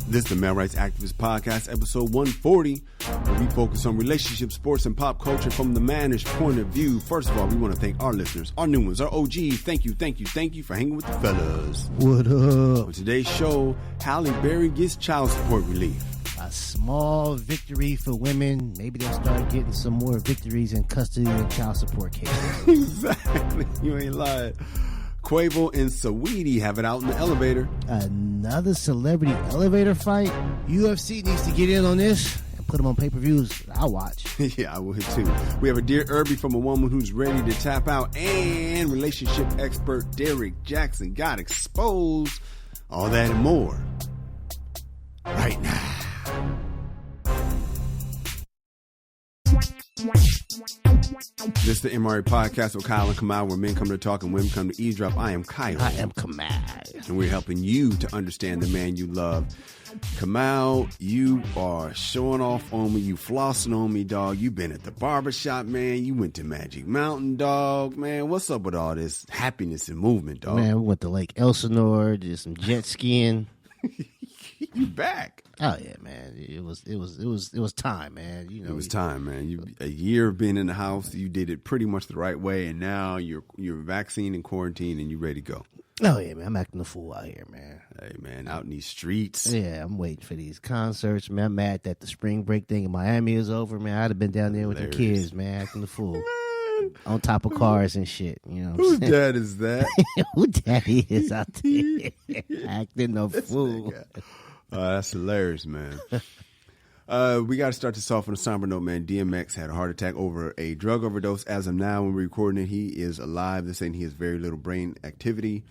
This is the Male Rights Activist Podcast, episode 140, where we focus on relationships, sports, and pop culture from the mannish point of view. First of all, we want to thank our listeners, our new ones, our OGs. Thank you for hanging with the fellas. What up? On today's show, Halle Berry gets child support relief. A small victory for women. Maybe they'll start getting some more victories in custody and child support cases. Exactly. You ain't lying. Quavo and Saweetie have it out in the elevator. Another celebrity elevator fight? UFC needs to get in on this and put them on pay-per-views. I'll watch. Yeah, I will too. We have a Dear Irby from a woman who's ready to tap out, and relationship expert Derrick Jaxn got exposed. All that and more right now. This is the MRA podcast with Kyle and Kamal, where men come to talk and women come to eavesdrop. I am Kyle. I am Kamal. And we're helping you to understand the man you love. Kamal, you are showing off on me. You flossing on me, dog. You been at the barbershop, man. You went to Magic Mountain, dog. Man, what's up with all this happiness and movement, dog? Man, we went to Lake Elsinore, did some jet skiing. You back. Oh yeah, man. It was time, man. You know, it was time, man. A year of being in the house, you did it pretty much the right way, and now you're vaccinated and quarantined and you're ready to go. Oh yeah, man. I'm acting a fool out here, man. Hey man, out in these streets. Yeah, I'm waiting for these concerts, man. I'm mad that the spring break thing in Miami is over, man. I'd have been down there with the kids, man, acting the fool. On top of cars and shit, you know. Whose dad is that? Who daddy is out there acting a fool? That's hilarious, man. We got to start this off on a somber note, man. DMX had a heart attack over a drug overdose. As of now, when we're recording it, he is alive. They're saying he has very little brain activity.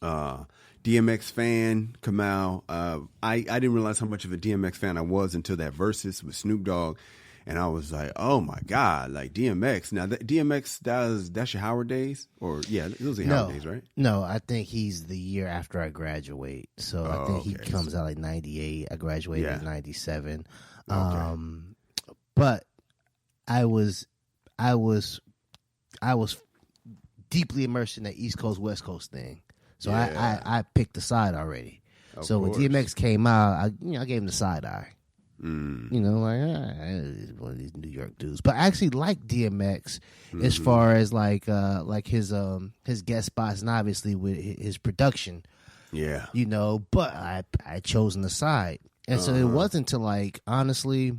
DMX fan, Kamal. I didn't realize how much of a DMX fan I was until that Versus with Snoop Dogg. And I was like, oh my God, like DMX. Now, DMX, that's your Howard days? Or, yeah, those are Howard days, right? No, I think he's the year after I graduate. So I think he comes out like 98. I graduated in 97. But I was deeply immersed in that East Coast, West Coast thing. So I picked the side already. So when DMX came out, I gave him the side eye. You know, like one of these New York dudes. But I actually like DMX as far as like his guest spots and obviously with his production. Yeah, you know. But I chosen the side, and so it wasn't until like honestly,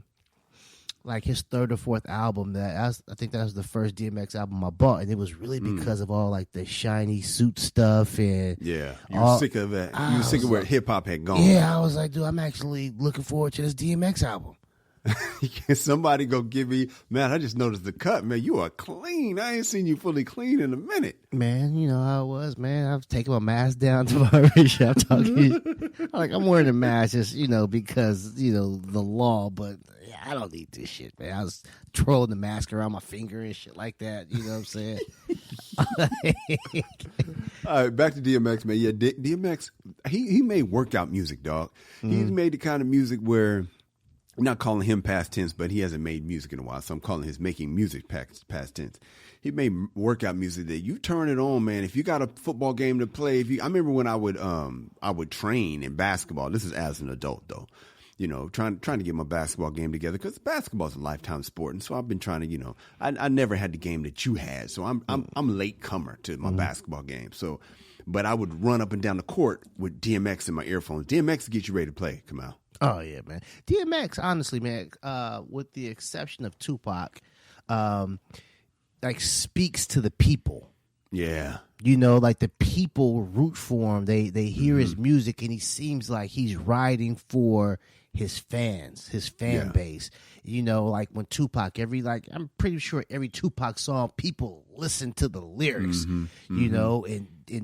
like his third or fourth album I think that was the first DMX album I bought, and it was really because of all like the shiny suit stuff and you were sick of that. You were sick of where hip hop had gone. Yeah, I was like, dude, I'm actually looking forward to this DMX album. Somebody go give me, man, I just noticed the cut, man. You are clean. I ain't seen you fully clean in a minute. Man, you know how it was, man. I was taking my mask down to my barbershop talking. I'm wearing a mask just, because, the law, but I don't need this shit, man. I was twirling the mask around my finger and shit like that. You know what I'm saying? All right, back to DMX, man. Yeah, DMX, he made workout music, dog. He's made the kind of music where, I'm not calling him past tense, but he hasn't made music in a while, so I'm calling his making music past tense. He made workout music that you turn it on, man. If you got a football game to play, I remember when I would train in basketball. This is as an adult, though. Trying to get my basketball game together because basketball is a lifetime sport, and so I've been trying to, I never had the game that you had, so I'm a late comer to my basketball game. So, but I would run up and down the court with DMX in my earphones. DMX to get you ready to play. Come out. Oh yeah, man. DMX, honestly, man, with the exception of Tupac, like speaks to the people. Yeah. Like the people root for him. They hear his music, and he seems like he's riding for his fans, his fan base. Like when Tupac, I'm pretty sure every Tupac song, people listen to the lyrics, and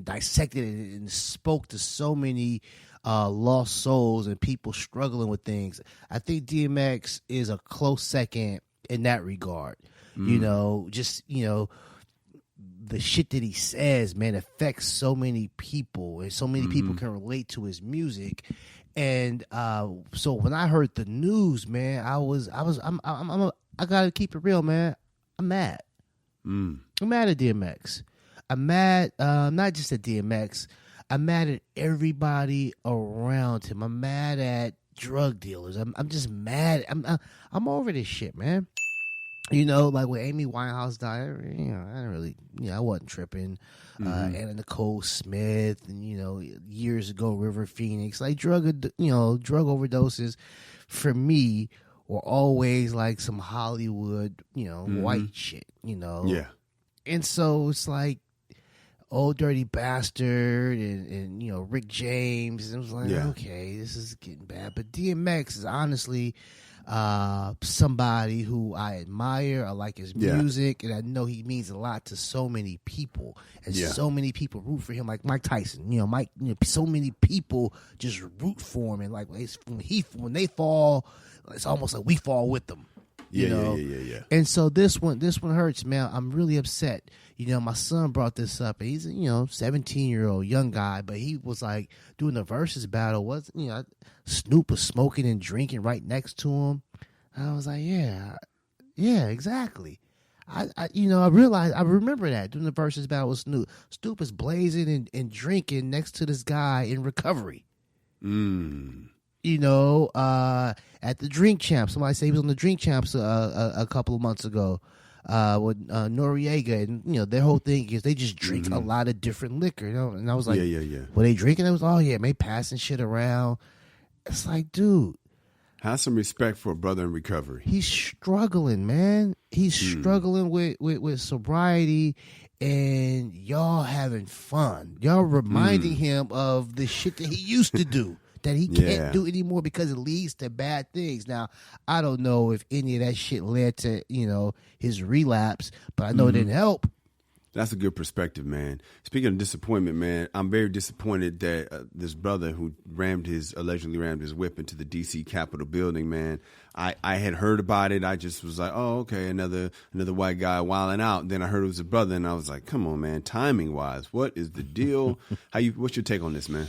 dissected it and spoke to so many lost souls and people struggling with things. I think DMX is a close second in that regard. The shit that he says, man, affects so many people, and so many people can relate to his music. And so when I heard the news, man, I gotta keep it real, man. I'm mad. I'm mad at DMX. I'm mad, not just at DMX. I'm mad at everybody around him. I'm mad at drug dealers. I'm just mad. I'm over this shit, man. You know, like when Amy Winehouse died, you know, I didn't really, you know, I wasn't tripping. Anna Nicole Smith, and you know, years ago, River Phoenix, like drug overdoses for me were always like some Hollywood, you know, white shit, you know. Yeah. And so it's like Old Dirty Bastard and you know, Rick James. And it was like, okay, this is getting bad. But DMX is honestly somebody who I admire. I like his music, and I know he means a lot to so many people. And so many people root for him, like Mike Tyson. You know, so many people just root for him. And like when they fall, it's almost like we fall with them. You know? Yeah. And so this one hurts, man. I'm really upset. You know, my son brought this up, and he's a, you know, 17-year-old young guy, but he was like doing the versus battle. You know, Snoop was smoking and drinking right next to him. And I was like, yeah, exactly. I remember that doing the versus battle with Snoop. Snoop is blazing and drinking next to this guy in recovery. You know, at the Drink Champs. Somebody said he was on the Drink Champs a couple of months ago with Noriega. And, you know, their whole thing is they just drink a lot of different liquor. You know? And I was like, were they drinking? I was, maybe passing shit around. It's like, dude. Have some respect for a brother in recovery. He's struggling, man. He's struggling with sobriety, and y'all having fun. Y'all reminding him of the shit that he used to do. That he can't do anymore because it leads to bad things. Now, I don't know if any of that shit led to, you know, his relapse, but I know it didn't help. That's a good perspective, man. Speaking of disappointment, man, I'm very disappointed that this brother who allegedly rammed his whip into the D.C. Capitol building, man, I had heard about it. I just was like, oh, okay, another white guy wilding out. And then I heard it was a brother, and I was like, come on, man, timing-wise, what is the deal? What's your take on this, man?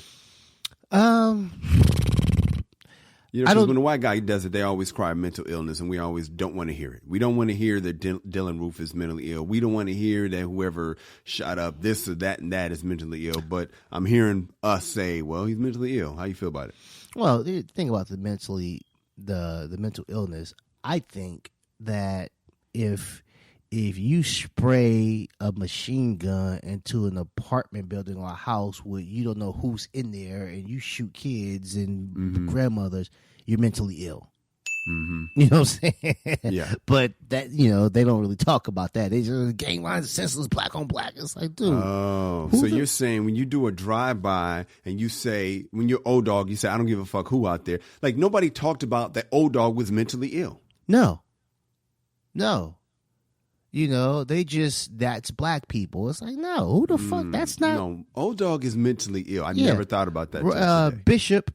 You know, because when a white guy does it, they always cry mental illness, and we always don't want to hear it. We don't want to hear that Dylan Roof is mentally ill. We don't want to hear that whoever shot up this or that and that is mentally ill. But I'm hearing us say, well, he's mentally ill. How you feel about it? Well, the thing about the mental illness, I think that if you spray a machine gun into an apartment building or a house where you don't know who's in there and you shoot kids and grandmothers, you're mentally ill. You know what I'm saying? Yeah. But that, you know, they don't really talk about that. They just gang lines, senseless, black on black. It's like, dude. Oh, so you're saying when you do a drive-by and you say, when you're old dog, you say, I don't give a fuck who out there. Like, nobody talked about that old dog was mentally ill. No. You know, that's black people. It's like, no, who the fuck? That's not. No, old dog is mentally ill. I never thought about that. Bishop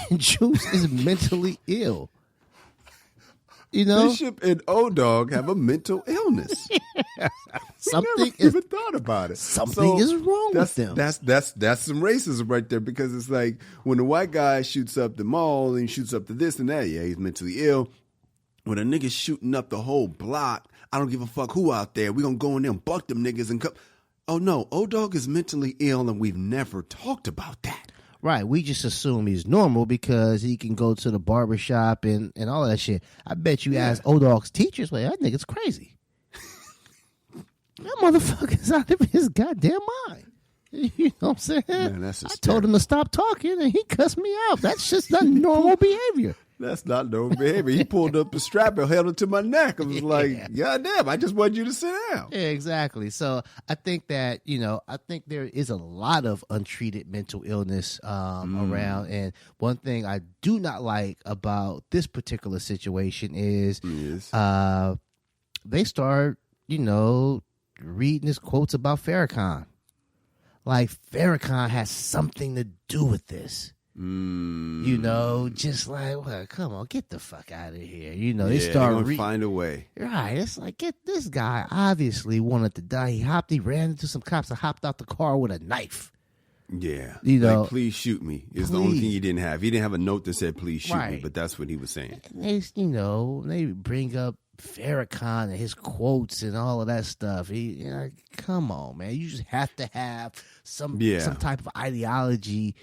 and Juice is mentally ill. You know? Bishop and old dog have a mental illness. Something even thought about it. Something is wrong with them. That's some racism right there, because it's like when the white guy shoots up the mall and shoots up the this and that, he's mentally ill. When a nigga's shooting up the whole block, I don't give a fuck who out there. We gonna go in there and buck them niggas and come. Oh no, old dog is mentally ill, and we've never talked about that. Right, we just assume he's normal because he can go to the barbershop and all of that shit. I bet you ask old dog's teachers, well, that nigga's crazy. That motherfucker's out of his goddamn mind. You know what I'm saying? Man, I told him to stop talking, and he cussed me out. That's just not normal behavior. That's not normal behavior. He pulled up a strap and held it to my neck. I was like, God damn, I just want you to sit down. Yeah, exactly. So I think that, you know, there is a lot of untreated mental illness around. And one thing I do not like about this particular situation is they start, you know, reading his quotes about Farrakhan. Like Farrakhan has something to do with this. You know, just like, well, come on, get the fuck out of here. You know, they start find a way. Right. It's like, get this guy obviously wanted to die. He ran into some cops and hopped out the car with a knife. Yeah. You know, like, please shoot me is the only thing he didn't have. He didn't have a note that said, please shoot me, but that's what he was saying. They bring up Farrakhan and his quotes and all of that stuff. Come on, man. You just have to have some type of ideology,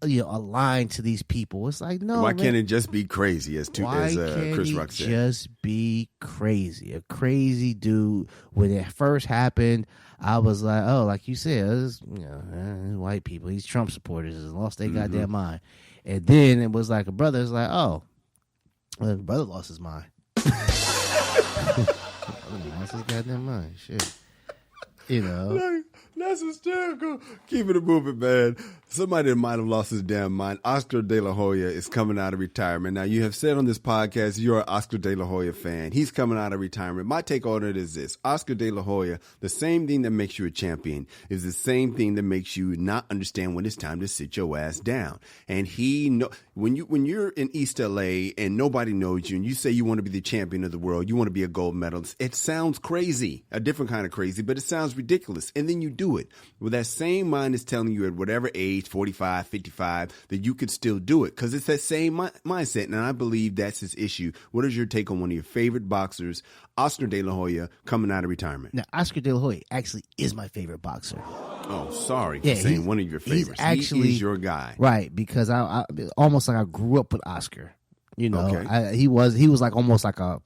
aligned to these people. It's like, no. Why can't it just be crazy, as Chris Rock said? Just be crazy. A crazy dude. When it first happened, I was like, oh, like you said, it was, white people. These Trump supporters has lost their goddamn mind. And then it was like a brother. It's like, oh, well, the brother lost his mind. Lost his goddamn mind. Shit. That's hysterical. Keep it moving, man. Somebody that might have lost his damn mind. Oscar De La Hoya is coming out of retirement. Now, you have said on this podcast you're an Oscar De La Hoya fan. He's coming out of retirement. My take on it is this. Oscar De La Hoya, the same thing that makes you a champion is the same thing that makes you not understand when it's time to sit your ass down. And when you're in East LA and nobody knows you and you say you want to be the champion of the world, you want to be a gold medalist, it sounds crazy, a different kind of crazy, but it sounds ridiculous. And then you do it. Well, that same mind is telling you at whatever age, 45, 55, that you could still do it because it's that same mindset. And I believe that's his issue. What is your take on one of your favorite boxers, Oscar De La Hoya, coming out of retirement? Now, Oscar De La Hoya actually is my favorite boxer. Oh, sorry for saying one of your favorites. He's your guy. Right, because I almost like I grew up with Oscar. He was like almost like a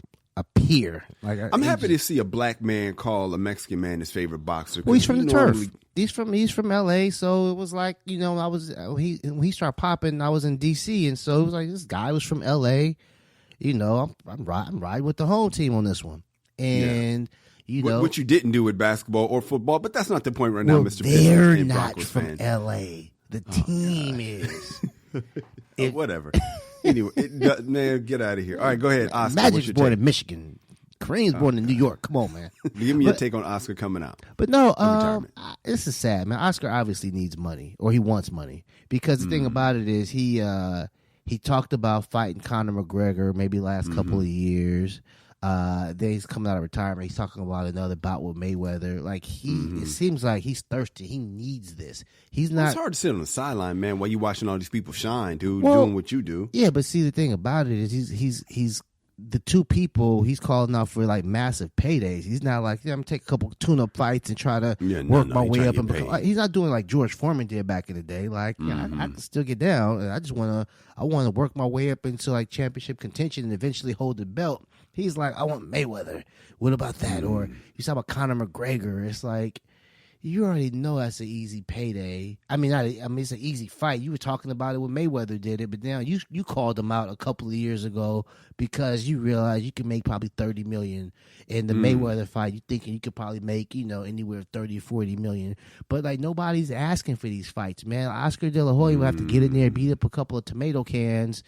peer. Like I'm happy to see a black man call a Mexican man his favorite boxer. Well, he's from the turf. He's from LA, so it was like, when he started popping, I was in DC, and so it was like this guy was from LA. I'm riding with the home team on this one, and what you didn't do with basketball or football, but that's not the point right now, Mr. They're not from LA. The team is. Whatever. Anyway, man, get out of here. All right, go ahead, Oscar. Magic's born in Michigan. Kareem's born in New York. Come on, man. Give me your take on Oscar coming out. But no, this is sad, man. Oscar obviously needs money, or he wants money, because the thing about it is he talked about fighting Conor McGregor maybe last couple of years. Then he's coming out of retirement. He's talking about another bout with Mayweather. Like it seems like he's thirsty. He needs this. He's not. It's hard to sit on the sideline, man, while you watching all these people shine, dude, doing what you do. Yeah, but see, the thing about it is he's the two people he's calling out for like massive paydays. He's not like, I'm gonna take a couple tune-up fights and try to work my way up. He's not doing like George Foreman did back in the day. Like, I can still get down. And I want to work my way up into like championship contention and eventually hold the belt. He's like, I want Mayweather. What about that? Or you talk about Conor McGregor. It's like, you already know that's an easy payday. I mean, it's an easy fight. You were talking about it when Mayweather did it, but now you called him out a couple of years ago because you realized you could make probably $30 million in the Mayweather fight. You thinking you could probably make anywhere 30 or 40 million, but like nobody's asking for these fights, man. Oscar De La Hoya will have to get in there and beat up a couple of tomato cans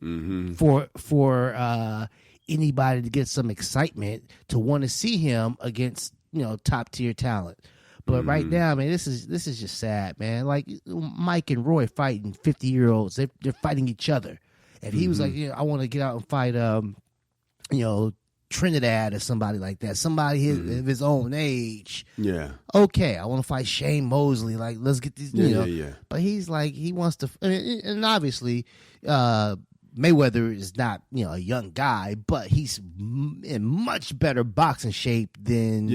for anybody to get some excitement to want to see him against top tier talent. But right now, man, this is just sad, man. Like Mike and Roy fighting 50-year-olds, they're fighting each other. If he was like, I want to get out and fight, Trinidad or somebody like that, somebody of his own age. Yeah. Okay, I want to fight Shane Mosley. Like, let's get these. Yeah. But he's like, he wants to, and obviously, Mayweather is not, a young guy, but he's in much better boxing shape than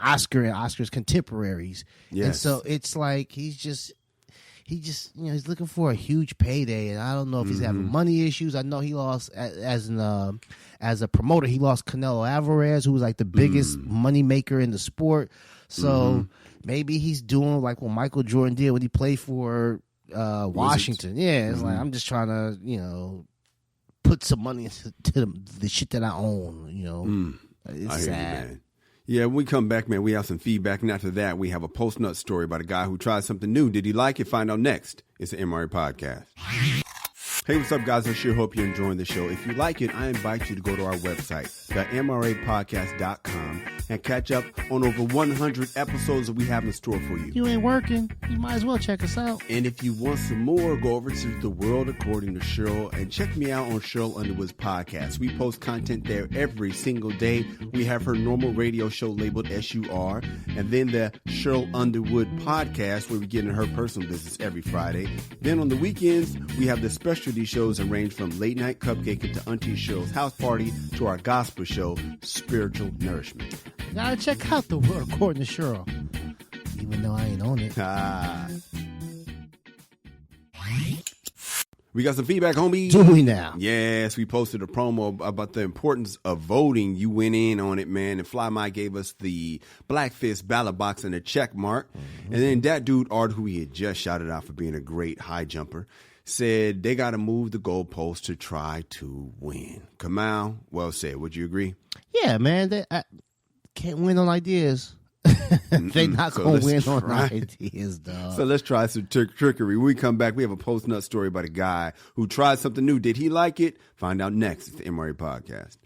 Oscar and Oscar's contemporaries. Yes. And so it's like he's just he's looking for a huge payday, and I don't know if he's having money issues. I know he lost as a promoter. He lost Canelo Alvarez, who was like the biggest money maker in the sport. So maybe he's doing like what Michael Jordan did when he played for Washington. Yeah, it's like I'm just trying to put some money into the shit that I own, It's sad. Yeah, when we come back, man, we have some feedback. And after that, we have a post-nut story about a guy who tried something new. Did he like it? Find out next. It's the MRA Podcast. Hey, what's up, guys? I sure hope you're enjoying the show. If you like it, I invite you to go to our website, the MRApodcast.com. and catch up on over 100 episodes that we have in store for you. You ain't working, you might as well check us out. And if you want some more, go over to The World According to Cheryl and check me out on Cheryl Underwood's podcast. We post content there every single day. We have her normal radio show labeled SUR, and then the Cheryl Underwood podcast where we get in her personal business every Friday. Then on the weekends, we have the specialty shows that range from Late Night Cupcake to Auntie Cheryl's House Party to our gospel show, Spiritual Nourishment. You gotta check out The World According to Cheryl, even though I ain't on it. We got some feedback, homie. Do we now? Yes, we posted a promo about the importance of voting. You went in on it, man. And Fly Mike gave us the Black Fist ballot box and a check mark. Mm-hmm. And then that dude, Art, who he had just shouted out for being a great high jumper, said they got to move the goalpost to try to win. Kamal, well said. Would you agree? Yeah, man. They can't win on ideas. They not going to win on ideas, dog. So let's try some trickery. When we come back, we have a post-nut story about a guy who tried something new. Did he like it? Find out next at the MRA Podcast.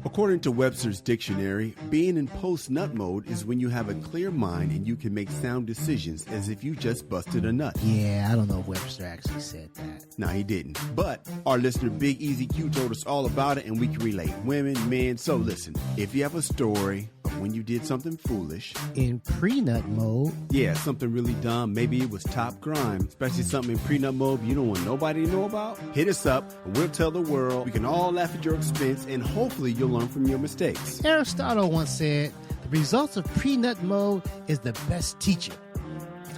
According to Webster's dictionary, being in post-nut mode is when you have a clear mind and you can make sound decisions as if you just busted a nut. Yeah, I don't know if Webster actually said that. No, he didn't. But our listener, Big Easy Q, told us all about it, and we can relate. Women, men. So listen, if you have a story of when you did something foolish. In pre-nut mode? Yeah, something really dumb. Maybe it was top crime. Especially something in pre-nut mode you don't want nobody to know about. Hit us up, and we'll tell the world. We can all laugh at your expense, and hopefully you'll learn from your mistakes. Aristotle once said, the results of pre-nut mode is the best teacher.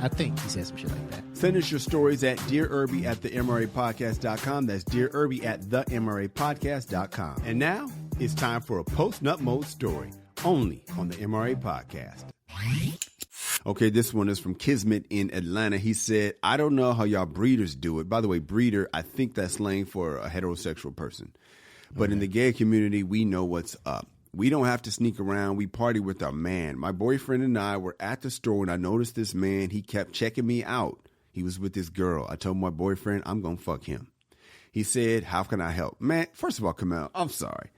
I think he said some shit like that. Send us your stories at dearirby@themrapodcast.com. That's dearirby@themrapodcast.com. And now it's time for a post-nut mode story, only on the MRA Podcast. Okay, this one is from Kismet in Atlanta. He said, I don't know how y'all breeders do it. By the way, breeder, I think that's slang for a heterosexual person. But in the gay community, we know what's up. We don't have to sneak around. We party with our man. My boyfriend and I were at the store and I noticed this man. He kept checking me out. He was with this girl. I told my boyfriend, I'm going to fuck him. He said, how can I help? Man, first of all, Kamal, I'm sorry.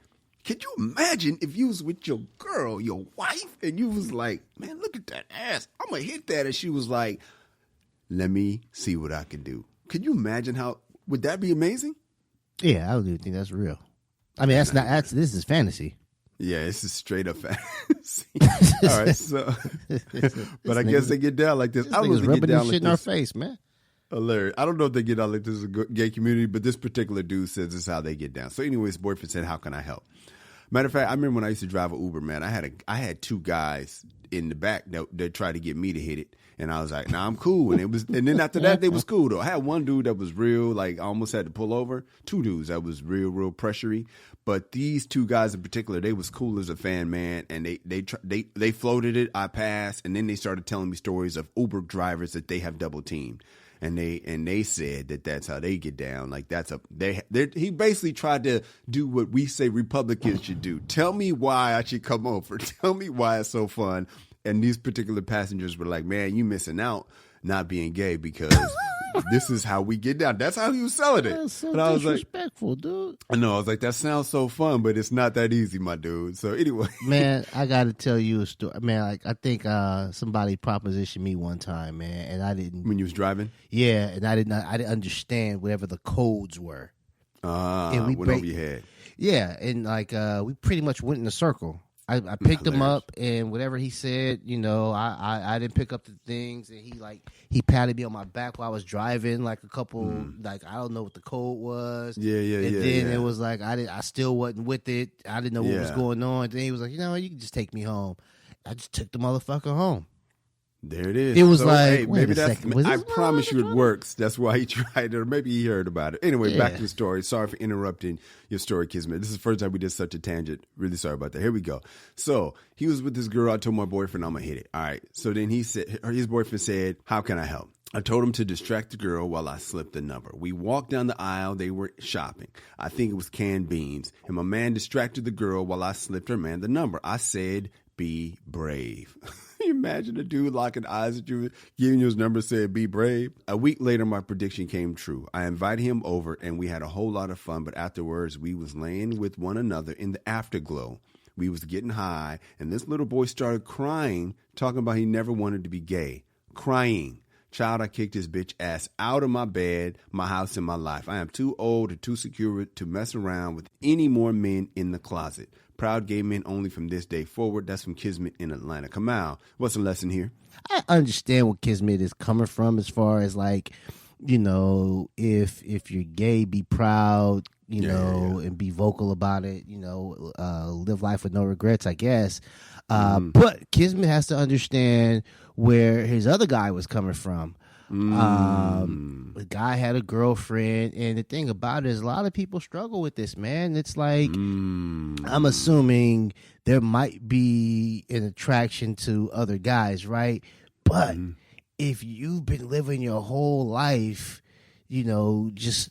Could you imagine if you was with your girl, your wife, and you was like, man, look at that ass. I'm going to hit that. And she was like, let me see what I can do. Could you imagine would that be amazing? Yeah, I don't even think that's real. I mean, this is fantasy. Yeah, this is straight up fantasy. All right, so, but I guess they get down like this. I don't know if they get down like shit in our face, man. Hilarious. I don't know if they get down like this in a gay community, but this particular dude says this is how they get down. So anyways, his boyfriend said, how can I help? Matter of fact, I remember when I used to drive an Uber, man, I had two guys in the back that tried to get me to hit it. And I was like, nah, I'm cool. And then after that, they was cool though. I had one dude that was real, like I almost had to pull over. Two dudes that was real pressury. But these two guys in particular, they was cool as a fan, man. And they floated it. I passed. And then they started telling me stories of Uber drivers that they have double teamed. And they said that's how they get down. Like he basically tried to do what we say Republicans should do. Tell me why I should come over. Tell me why it's so fun. And these particular passengers were like, man, you missing out not being gay because this is how we get down. That's how he was selling it. That's so and I was disrespectful, like, dude. I know. I was like, that sounds so fun, but it's not that easy, my dude. So anyway. Man, I got to tell you a story. Man, like I think somebody propositioned me one time, man, and I didn't. When you was driving? Yeah, and I didn't understand whatever the codes were. And we went over your head. Yeah, and like we pretty much went in a circle. I picked him up, and whatever he said, I didn't pick up the things, and he patted me on my back while I was driving, like a couple, like I don't know what the code was. Yeah. And then it was like I still wasn't with it. I didn't know what was going on. And then he was like, you know what, you can just take me home. I just took the motherfucker home. There it is. It was hey, like, maybe I promise you it works. That's why he tried it, or maybe he heard about it. Anyway, back to the story. Sorry for interrupting your story, Kismet. This is the first time we did such a tangent. Really sorry about that. Here we go. So he was with this girl. I told my boyfriend I'm going to hit it. All right. So then his boyfriend said, how can I help? I told him to distract the girl while I slipped the number. We walked down the aisle. They were shopping. I think it was canned beans. And my man distracted the girl while I slipped her man the number. I said, be brave. Can you imagine a dude locking eyes at you, giving you his number, said, be brave? A week later, my prediction came true. I invited him over, and we had a whole lot of fun, but afterwards, we was laying with one another in the afterglow. We was getting high, and this little boy started crying, talking about he never wanted to be gay. Crying. Child, I kicked his bitch ass out of my bed, my house, and my life. I am too old and too secure to mess around with any more men in the closet. Proud gay men only from this day forward. That's from Kismet in Atlanta. Kamal, what's the lesson here? I understand what Kismet is coming from as far as like, you know, if you're gay, be proud, you know, and be vocal about it, you know, live life with no regrets, I guess. But Kismet has to understand where his other guy was coming from. The guy had a girlfriend, and the thing about it is a lot of people struggle with this, man. It's like, I'm assuming there might be an attraction to other guys, right? But if you've been living your whole life, you know, just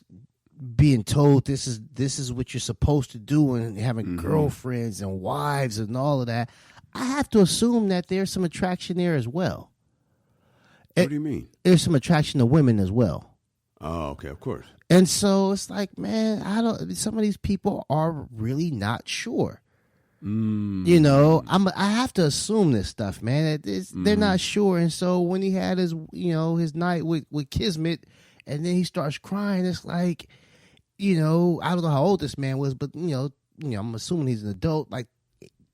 being told this is what you're supposed to do, and having girlfriends and wives and all of that, I have to assume that there's some attraction there as well. What do you mean? There's some attraction to women as well. Oh, okay, of course. And so it's like, man, some of these people are really not sure. You know, I have to assume this stuff, man. They're not sure. And so when he had his, you know, his night with Kismet, and then he starts crying, it's like, you know, I don't know how old this man was, but you know, I'm assuming he's an adult, like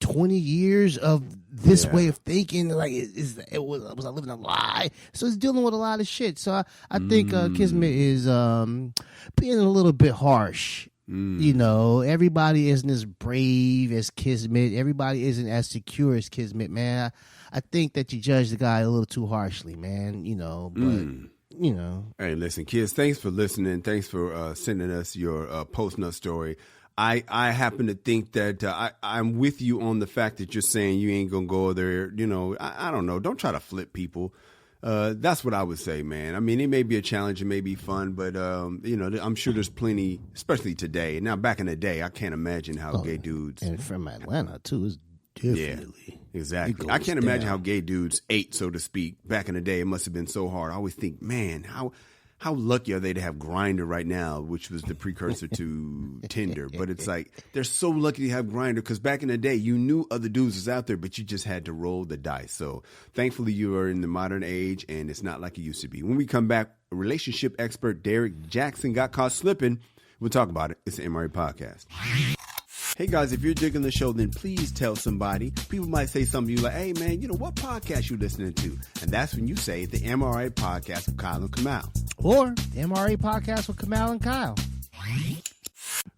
20 years of this way of thinking, like was I living a lie? So he's dealing with a lot of shit. So I think Kismet is being a little bit harsh. You know, everybody isn't as brave as Kismet. Everybody isn't as secure as Kismet, man. I think that you judge the guy a little too harshly, man. You know, but you know. Hey, listen, kids, thanks for listening. Thanks for sending us your post-nut story. I happen to think that I'm with you on the fact that you're saying you ain't going to go there. You know, I don't know. Don't try to flip people. That's what I would say, man. I mean, it may be a challenge. It may be fun, but, you know, I'm sure there's plenty, especially today. Now, back in the day, I can't imagine how gay dudes. And from Atlanta, too, is definitely. Yeah, exactly. I can't imagine how gay dudes ate, so to speak. Back in the day, it must have been so hard. I always think, man, how lucky are they to have Grindr right now, which was the precursor to Tinder? But it's like they're so lucky to have Grindr because back in the day, you knew other dudes was out there, but you just had to roll the dice. So thankfully, you are in the modern age, and it's not like it used to be. When we come back, relationship expert Derrick Jaxn got caught slipping. We'll talk about it. It's the MRA Podcast. Hey guys, if you're digging the show, then please tell somebody. People might say something to you like, hey man, you know, what podcast you listening to? And that's when you say the MRA Podcast with Kyle and Kamal. Or the MRA Podcast with Kamal and Kyle.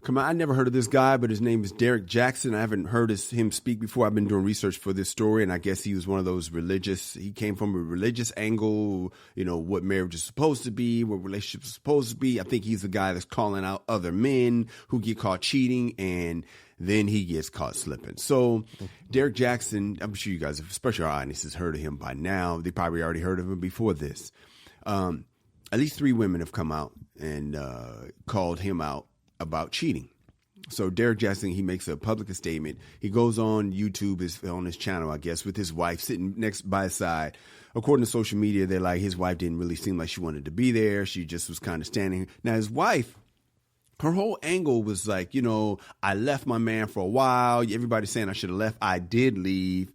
Kamal, I never heard of this guy, but his name is Derrick Jaxn. I haven't heard him speak before. I've been doing research for this story, and I guess he was one of those he came from a religious angle, you know, what marriage is supposed to be, what relationships are supposed to be. I think he's the guy that's calling out other men who get caught cheating, and then he gets caught slipping. So Derrick Jaxn, I'm sure you guys, especially our audience, has heard of him by now. They probably already heard of him before this. At least 3 women have come out and called him out about cheating. So Derrick Jaxn, he makes a public statement. He goes on YouTube, on his channel, I guess, with his wife sitting next by his side. According to social media, they're like, his wife didn't really seem like she wanted to be there. She just was kind of standing. Now, his wife, her whole angle was like, you know, I left my man for a while. Everybody's saying I should have left. I did leave.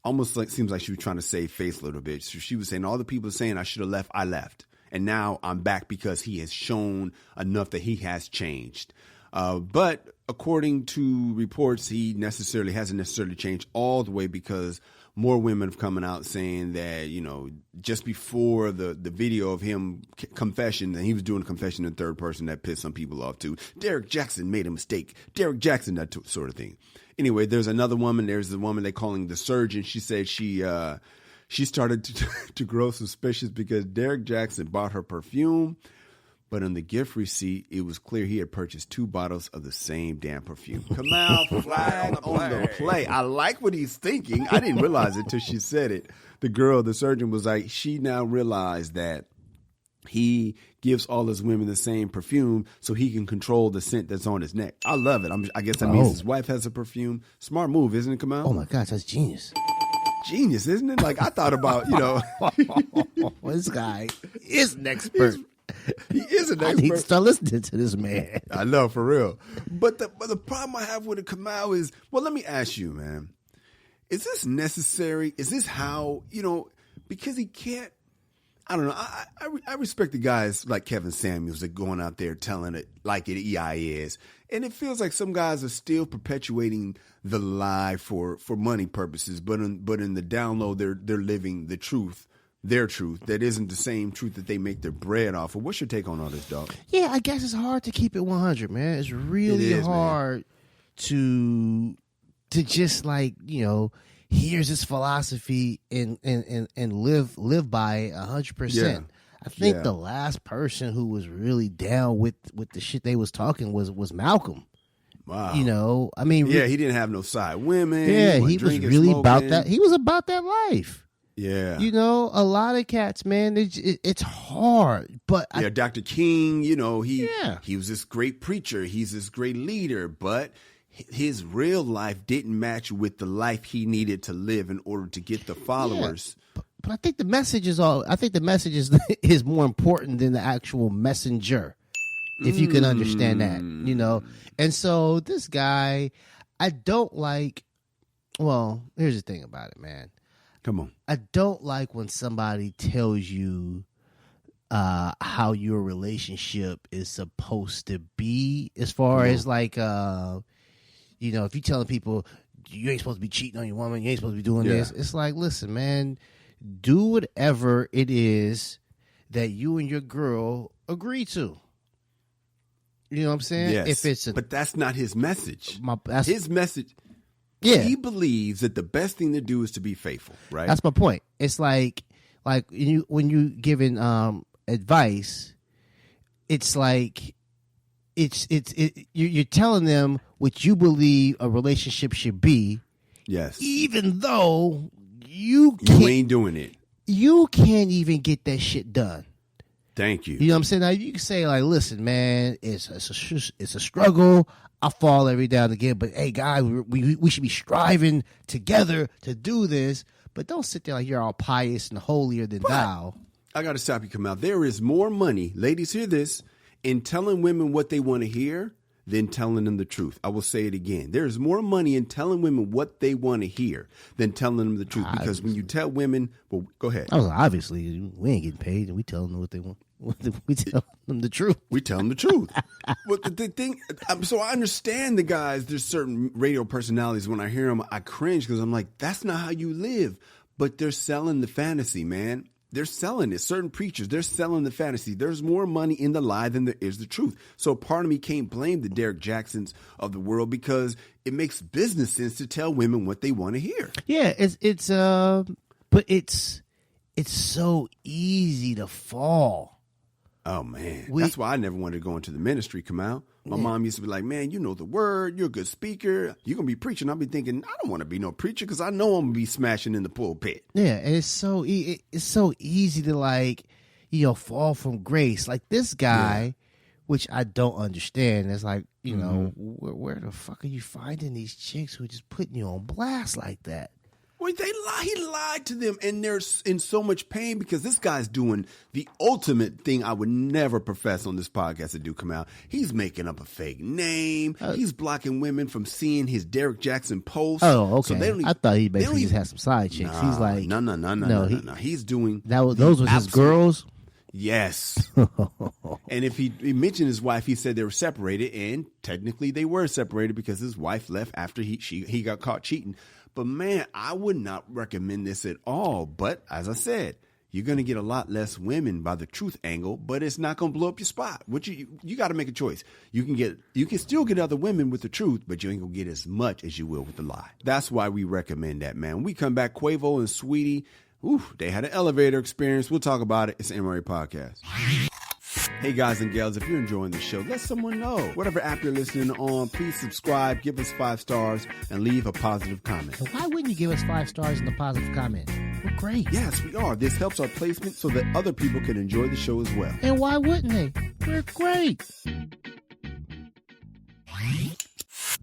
Almost like seems like she was trying to save face a little bit. So she was saying all the people saying I should have left, I left. And now I'm back because he has shown enough that he has changed. But according to reports, he hasn't necessarily changed all the way because more women have coming out saying that, you know, just before the video of him confession, and he was doing a confession in third person that pissed some people off too. Derrick Jaxn made a mistake. Derrick Jaxn, that sort of thing. Anyway, there's another woman. There's the woman they calling the surgeon. She said she started to grow suspicious because Derrick Jaxn bought her perfume, but on the gift receipt, it was clear he had purchased 2 bottles of the same damn perfume. Kamal, flag on the play. I like what he's thinking. I didn't realize it till she said it. The surgeon was like, she now realized that he gives all his women the same perfume so he can control the scent that's on his neck. I love it. I guess that means his wife has a perfume. Smart move, isn't it, Kamal? Oh, my gosh, that's genius. Genius, isn't it? Like, I thought about, you know. This guy is an expert. He is an expert. I need to start listening to this man. I know, for real. But the problem I have with the Kamau is, well, let me ask you, man. Is this necessary? Is this how, because he can't, I don't know. I respect the guys like Kevin Samuels that going out there telling it like it is. And it feels like some guys are still perpetuating the lie for money purposes. But in the down low, they're living the truth, their truth. That isn't the same truth that they make their bread off of. What's your take on all this, dog? Yeah, I guess it's hard to keep it 100, man. It's really hard to just here's this philosophy and live by it 100%. Yeah. I think the last person who was really down with the shit they was talking was Malcolm. Wow. I mean, he didn't have no side women. Yeah, he was really smoking. about that. He was about that life. Yeah. A lot of cats, man, it's hard. But Dr. King, he was this great preacher. He's this great leader, but his real life didn't match with the life he needed to live in order to get the followers. Yeah, but I think the message is is more important than the actual messenger. If you can understand that, And so this guy, I don't like. Well, here's the thing about it, man. Come on. I don't like when somebody tells you how your relationship is supposed to be, as far as like. If you're telling people you ain't supposed to be cheating on your woman, you ain't supposed to be doing this, it's like, listen, man, do whatever it is that you and your girl agree to. You know what I'm saying? Yes, but that's not his message. His message, he believes that the best thing to do is to be faithful, right? That's my point. It's like when you giving advice, it's like you're telling them what you believe a relationship should be. Yes. Even though you ain't doing it. You can't even get that shit done. Thank you. You know what I'm saying? Now you can say like, listen, man, it's a struggle. I fall every now and again, but hey, guys, we should be striving together to do this. But don't sit there like you're all pious and holier than thou. I got to stop you, Kamau. There is more money, ladies, hear this, in telling women what they want to hear than telling them the truth. I will say it again. There is more money in telling women what they want to hear than telling them the truth. Because when you tell women, well, go ahead. Obviously, we ain't getting paid, and we tell them what they want. We tell them the truth. We tell them the truth. But the thing, so I understand the guys. There's certain radio personalities. When I hear them, I cringe because I'm like, that's not how you live. But they're selling the fantasy, man. They're selling it. Certain preachers, they're selling the fantasy. There's more money in the lie than there is the truth. So part of me can't blame the Derrick Jaxns of the world because it makes business sense to tell women what they want to hear. Yeah, but it's so easy to fall. Oh man, that's why I never wanted to go into the ministry, Kamau. My mom used to be like, man, you know the word, you're a good speaker, you're going to be preaching. I'll be thinking, I don't want to be no preacher because I know I'm going to be smashing in the pulpit. Yeah, and it's so easy to fall from grace. Like this guy, which I don't understand. It's like, where the fuck are you finding these chicks who are just putting you on blast like that? Well, he lied to them, and they're in so much pain because this guy's doing the ultimate thing I would never profess on this podcast to do, Kamau. He's making up a fake name. He's blocking women from seeing his Derrick Jaxn posts. Oh, okay. So I thought he basically just had some side chicks. He's like, no. He's doing those were his girls. Yes. And if he mentioned his wife, he said they were separated, and technically they were separated because his wife left after he got caught cheating. But man, I would not recommend this at all. But as I said, you're going to get a lot less women by the truth angle, but it's not going to blow up your spot. What you got to make a choice. You can still get other women with the truth, but you ain't going to get as much as you will with the lie. That's why we recommend that, man. When we come back, Quavo and Sweetie, they had an elevator experience. We'll talk about it. It's the MRA Podcast. Hey guys and gals, if you're enjoying the show, let someone know. Whatever app you're listening on, please subscribe, give us 5 stars, and leave a positive comment. So why wouldn't you give us 5 stars and a positive comment? We're great. Yes, we are. This helps our placement so that other people can enjoy the show as well. And why wouldn't they? We're great.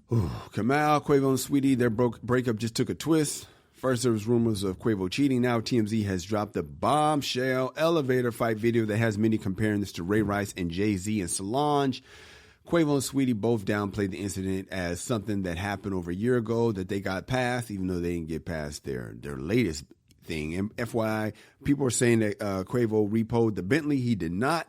Kamau, Quavo, and Sweetie, their breakup just took a twist. First, there was rumors of Quavo cheating. Now, TMZ has dropped the bombshell elevator fight video that has many comparing this to Ray Rice and Jay-Z and Solange. Quavo and Sweetie both downplayed the incident as something that happened over a year ago that they got past, even though they didn't get past their latest thing. And FYI, people are saying that Quavo repoed the Bentley. He did not.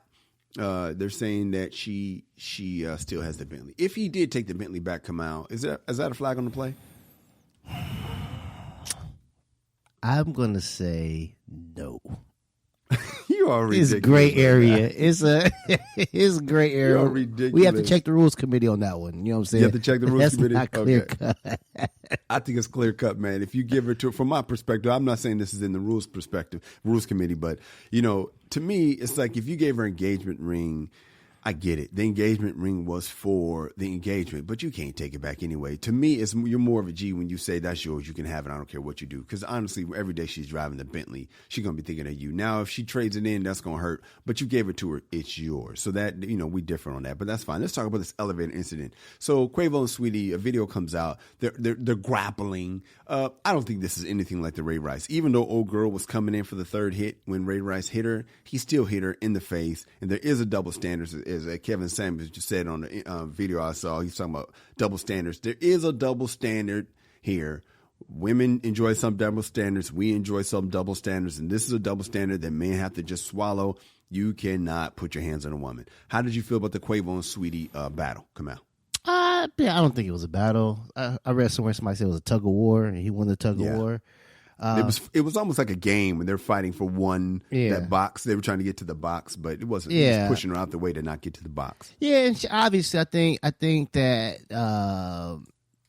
They're saying that she still has the Bentley. If he did take the Bentley back, Kamau, is that a flag on the play? I'm going to say no. You are ridiculous. It's gray area. It's gray area. You're ridiculous. We have to check the rules committee on that one. You know what I'm saying? You have to check the rules committee. That's not clear cut. I think it's clear cut, man. If you give it to, from my perspective, I'm not saying this is in the rules committee, but to me, it's like if you gave her engagement ring, I get it. The engagement ring was for the engagement, but you can't take it back anyway. To me, you're more of a G when you say that's yours. You can have it. I don't care what you do. Because honestly, every day she's driving the Bentley, she's going to be thinking of you. Now, if she trades it in, that's going to hurt. But you gave it to her. It's yours. So that, we different on that. But that's fine. Let's talk about this elevator incident. So Quavo and Sweetie, a video comes out. They're grappling. I don't think this is anything like the Ray Rice. Even though old girl was coming in for the third hit when Ray Rice hit her, he still hit her in the face. And there is a double standard, as Kevin Samuels just said on the video I saw. He's talking about double standards. There is a double standard here. Women enjoy some double standards. We enjoy some double standards. And this is a double standard that men have to just swallow. You cannot put your hands on a woman. How did you feel about the Quavo and Sweetie battle? Come out. I don't think it was a battle. I read somewhere somebody said it was a tug of war, and he won the tug of war. It was almost like a game when they're fighting for that box. They were trying to get to the box, but it wasn't. He was pushing her out the way to not get to the box. Yeah, and obviously, I think that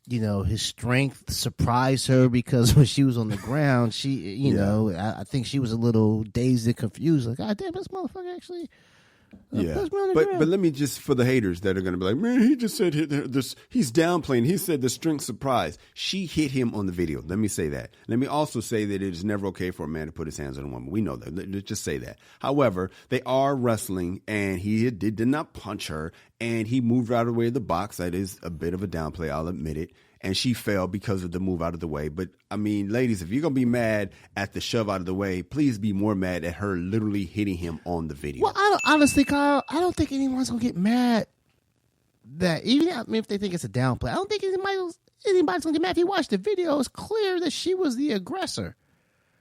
his strength surprised her because when she was on the ground, she I think she was a little dazed and confused. Like, God damn, this motherfucker actually. But let me just, for the haters that are going to be like, man, he just said he's downplaying. He said the strength surprise. She hit him on the video. Let me say that. Let me also say that it is never okay for a man to put his hands on a woman. We know that. Let's just say that. However, they are wrestling, and he did not punch her, and he moved out of the way of the box. That is a bit of a downplay. I'll admit it. And she fell because of the move out of the way. But, I mean, ladies, if you're going to be mad at the shove out of the way, please be more mad at her literally hitting him on the video. Well, honestly, Kyle, I don't think anyone's going to get mad that, even if they think it's a downplay, I don't think anybody's going to get mad. If you watch the video, it's clear that she was the aggressor.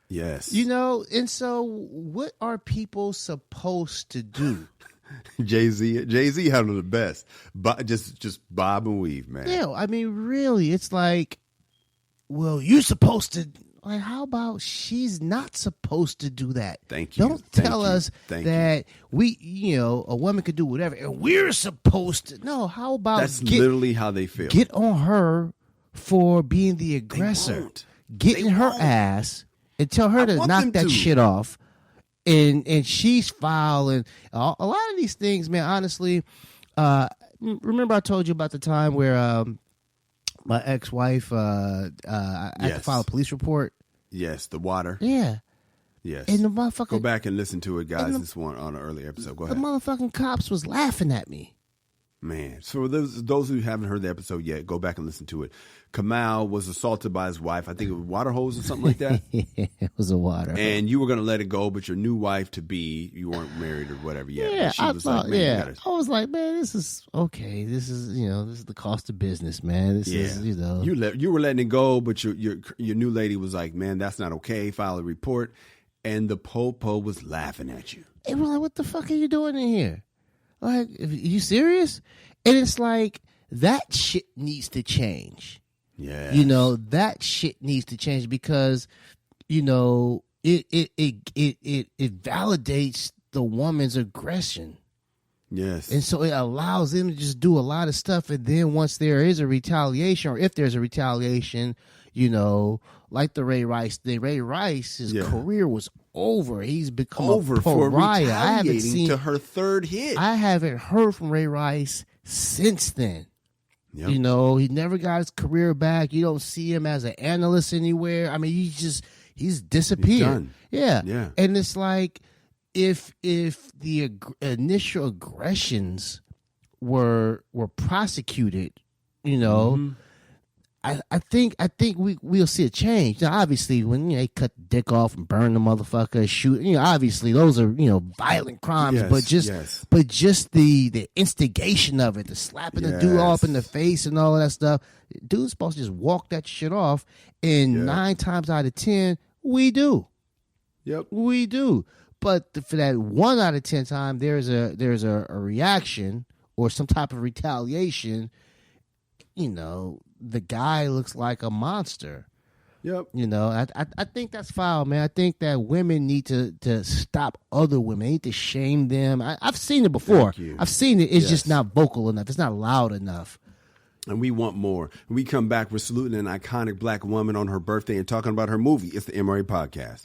Yes. And so what are people supposed to do? Jay-Z handled the best, but just bob and weave, man. Yeah, I mean, really, it's like, well, you're supposed to. Like, how about she's not supposed to do that? Thank you. Don't tell us that a woman could do whatever, and we're supposed to. No, how about that's literally how they feel. Get on her for being the aggressor. Get in her ass and tell her to knock that shit off. And she's foul, and a lot of these things, man. Honestly, remember I told you about the time where my ex-wife I had to file a police report. Yes, the water. Yeah. Yes. And the motherfucker. Go back and listen to it, guys. This one on an earlier episode. Go ahead. The motherfucking cops was laughing at me. Man, so those who haven't heard the episode yet, go back and listen to it. Kamal was assaulted by his wife. I think it was water hose or something like that. It was a water. And you were going to let it go, but your new wife to be, you weren't married or whatever yet. Yeah, I was like, man, this is okay. This is the cost of business, man. This is, you were letting it go, but your new lady was like, man, that's not okay. File a report. And the po was laughing at you. And we're like, what the fuck are you doing in here? Like, are you serious? And it's like, that shit needs to change. Yeah. That shit needs to change because, it validates the woman's aggression. Yes. And so it allows them to just do a lot of stuff. And then once there is a retaliation, or if there's a retaliation, like the Ray Rice thing, Ray Rice's career was over. He's become a pariah. For retaliating to her third hit. I haven't heard from Ray Rice since then. Yep. He never got his career back. You don't see him as an analyst anywhere. I mean, he's disappeared. He's done. Yeah. And it's like, if the initial aggressions were prosecuted, I think we'll see a change. Now, obviously, when they cut the dick off and burn the motherfucker, shoot, obviously those are violent crimes. Yes, but just the instigation of it, the slapping the dude off in the face and all of that stuff. Dude's supposed to just walk that shit off, and 9 times out of 10, we do. Yep, we do. But for that 1 out of 10 time, there's a reaction or some type of retaliation. The guy looks like a monster. Yep. I think that's foul, man. I think that women need to stop other women. They need to shame them. I've seen it before. I've seen it. It's just not vocal enough. It's not loud enough. And we want more. When we come back, we're saluting an iconic black woman on her birthday and talking about her movie. It's the MRA Podcast.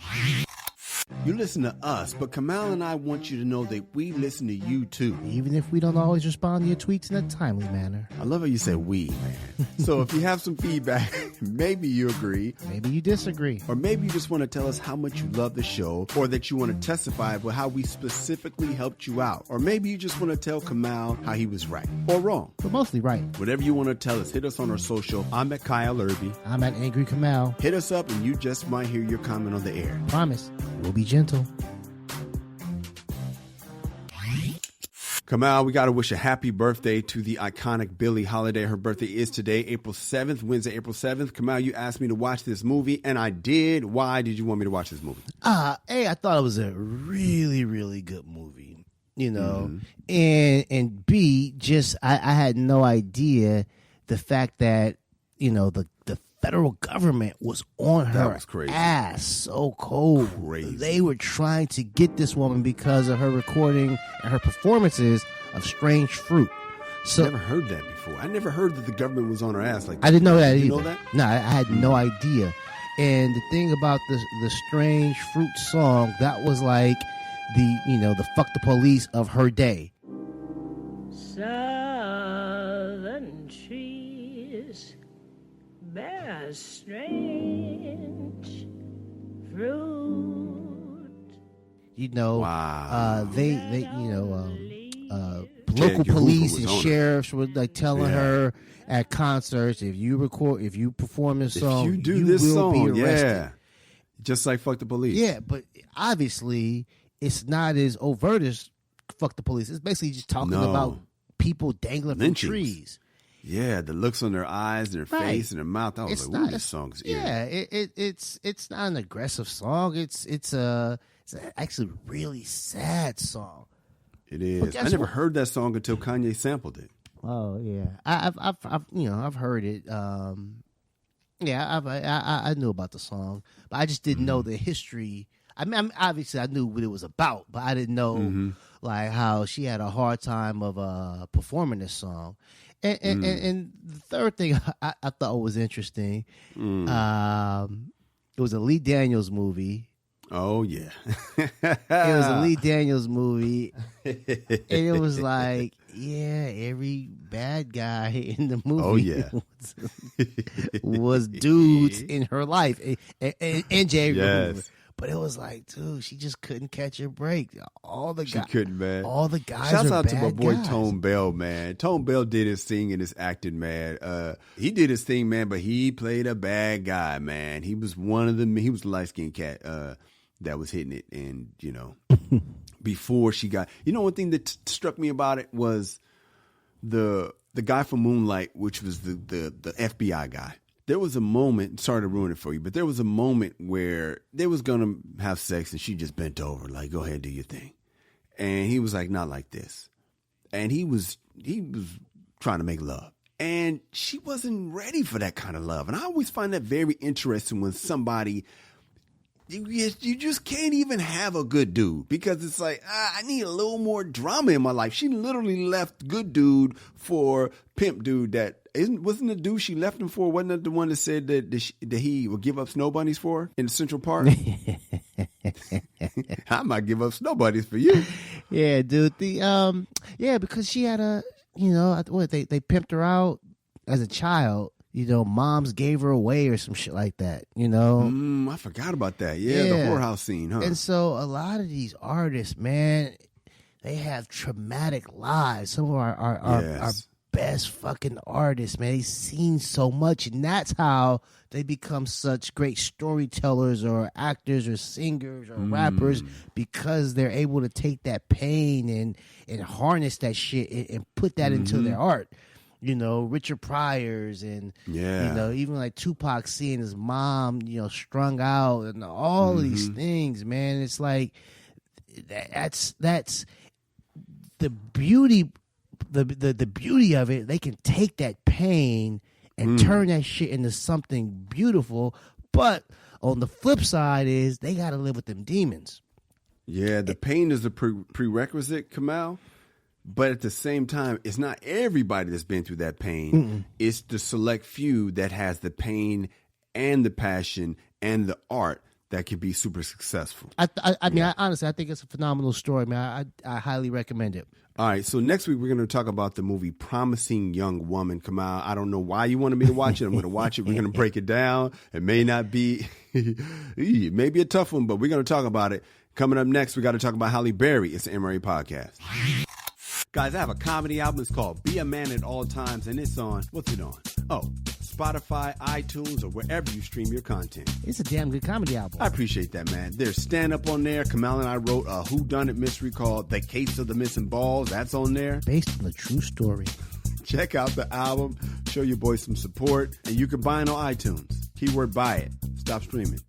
You listen to us, but Kamal and I want you to know that we listen to you too. Even if we don't always respond to your tweets in a timely manner. I love how you said we, man. So if you have some feedback, maybe you agree. Maybe you disagree. Or maybe you just want to tell us how much you love the show, or that you want to testify about how we specifically helped you out. Or maybe you just want to tell Kamal how he was right or wrong. But mostly right. Whatever you want to tell us, hit us on our social. I'm at Kyle Irby. I'm at Angry Kamal. Hit us up and you just might hear your comment on the air. Promise. We'll be gentle. Kamal, we got to wish a happy birthday to the iconic Billie Holiday. Her birthday is today, April 7th, Wednesday, April 7th. Kamal, you asked me to watch this movie, and I did. Why did you want me to watch this movie? A, I thought it was a really, really good movie, and B, just I had no idea the fact that, the federal government was on her ass so cold. Crazy. They were trying to get this woman because of her recording and her performances of Strange Fruit. So I never heard that before. I never heard that the government was on her ass like that. I didn't know that either. You know that? No, I had no idea. And the thing about the Strange Fruit song, that was like the fuck the police of her day. Southern trees bear strange fruit. Wow. Local police and sheriffs were like telling her at concerts, if you perform this song, if you do you this will song, be arrested. Just like fuck the police. Yeah, but obviously it's not as overt as fuck the police. It's basically just talking about people dangling from trees. Yeah, the looks on their eyes and their face and their mouth. I was like, ooh, this song is eerie. Yeah, it's not an aggressive song. It's actually a really sad song. It is. I never heard that song until Kanye sampled it. Oh yeah, I've heard it. I knew about the song, but I just didn't know the history. I mean, obviously I knew what it was about, but I didn't know like how she had a hard time of performing this song. And the third thing I thought was interesting, it was a Lee Daniels movie. Oh, yeah. It was a Lee Daniels movie. And it was like, every bad guy in the movie was dudes in her life. And J. Yes. But it was like, dude, she just couldn't catch a break. She couldn't, man. All the guys Shouts are out to my bad boy guys. Tone Bell, man. Tone Bell did his thing in his acting, man. He did his thing, man, but he played a bad guy, man. He was one of them. He was a light-skinned cat that was hitting it. And, before she got... one thing that struck me about it was the guy from Moonlight, which was the FBI guy. There was a moment, sorry to ruin it for you, but there was a moment where they was going to have sex and she just bent over, like, go ahead, do your thing. And he was like, not like this. And he was trying to make love. And she wasn't ready for that kind of love. And I always find that very interesting when somebody, you just can't even have a good dude because it's like, I need a little more drama in my life. She literally left good dude for pimp dude that wasn't the dude she left him for? Wasn't that the one that said that he would give up snow bunnies for in Central Park? I might give up snow bunnies for you. Yeah, dude. Because she had they pimped her out as a child. Moms gave her away or some shit like that. I forgot about that. Yeah, the whorehouse scene, huh? And so a lot of these artists, man, they have traumatic lives. Some of our best fucking artists, man. They've seen so much, and that's how they become such great storytellers or actors or singers or rappers, because they're able to take that pain and harness that shit and put that into their art. You know, Richard Pryor's and, you know, even like Tupac seeing his mom, you know, strung out and all of these things, man. It's like, that's the beauty, the beauty of it. They can take that pain and turn that shit into something beautiful. But on the flip side is they got to live with them demons. Yeah, the pain is a prerequisite, Kamal. But at the same time, it's not everybody that's been through that pain. It's the select few that has the pain and the passion and the art that can be super successful. I mean, honestly, I think it's a phenomenal story, man. I highly recommend it. All right, so next week we're going to talk about the movie Promising Young Woman. Kamal, I don't know why you wanted me to watch it. I'm going to watch it. We're going to break it down. It may not be, it may be a tough one, but we're going to talk about it. Coming up next, we got to talk about Halle Berry. It's the MRA Podcast. Guys, I have a comedy album. It's called Be a Man at All Times, and it's on, what's it on? Oh, Spotify, iTunes, or wherever you stream your content. It's a damn good comedy album. I appreciate that, man. There's stand-up on there. Kamal and I wrote a whodunit mystery called The Case of the Missing Balls. That's on there. Based on a true story. Check out the album. Show your boy some support. And you can buy it on iTunes. Keyword buy it. Stop streaming.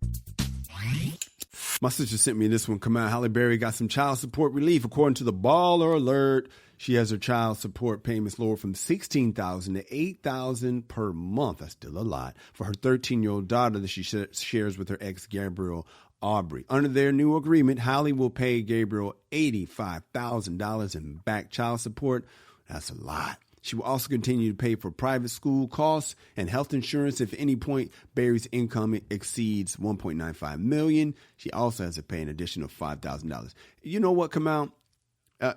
My sister sent me this one. Kamal, Halle Berry got some child support relief. According to the Baller Alert, she has her child support payments lowered from $16,000 to $8,000 per month. That's still a lot. For her 13-year-old daughter that she shares with her ex, Gabriel Aubrey. Under their new agreement, Halle will pay Gabriel $85,000 in back child support. That's a lot. She will also continue to pay for private school costs and health insurance if at any point Barry's income exceeds $1.95 million. She also has to pay an additional $5,000. You know what, Kamal?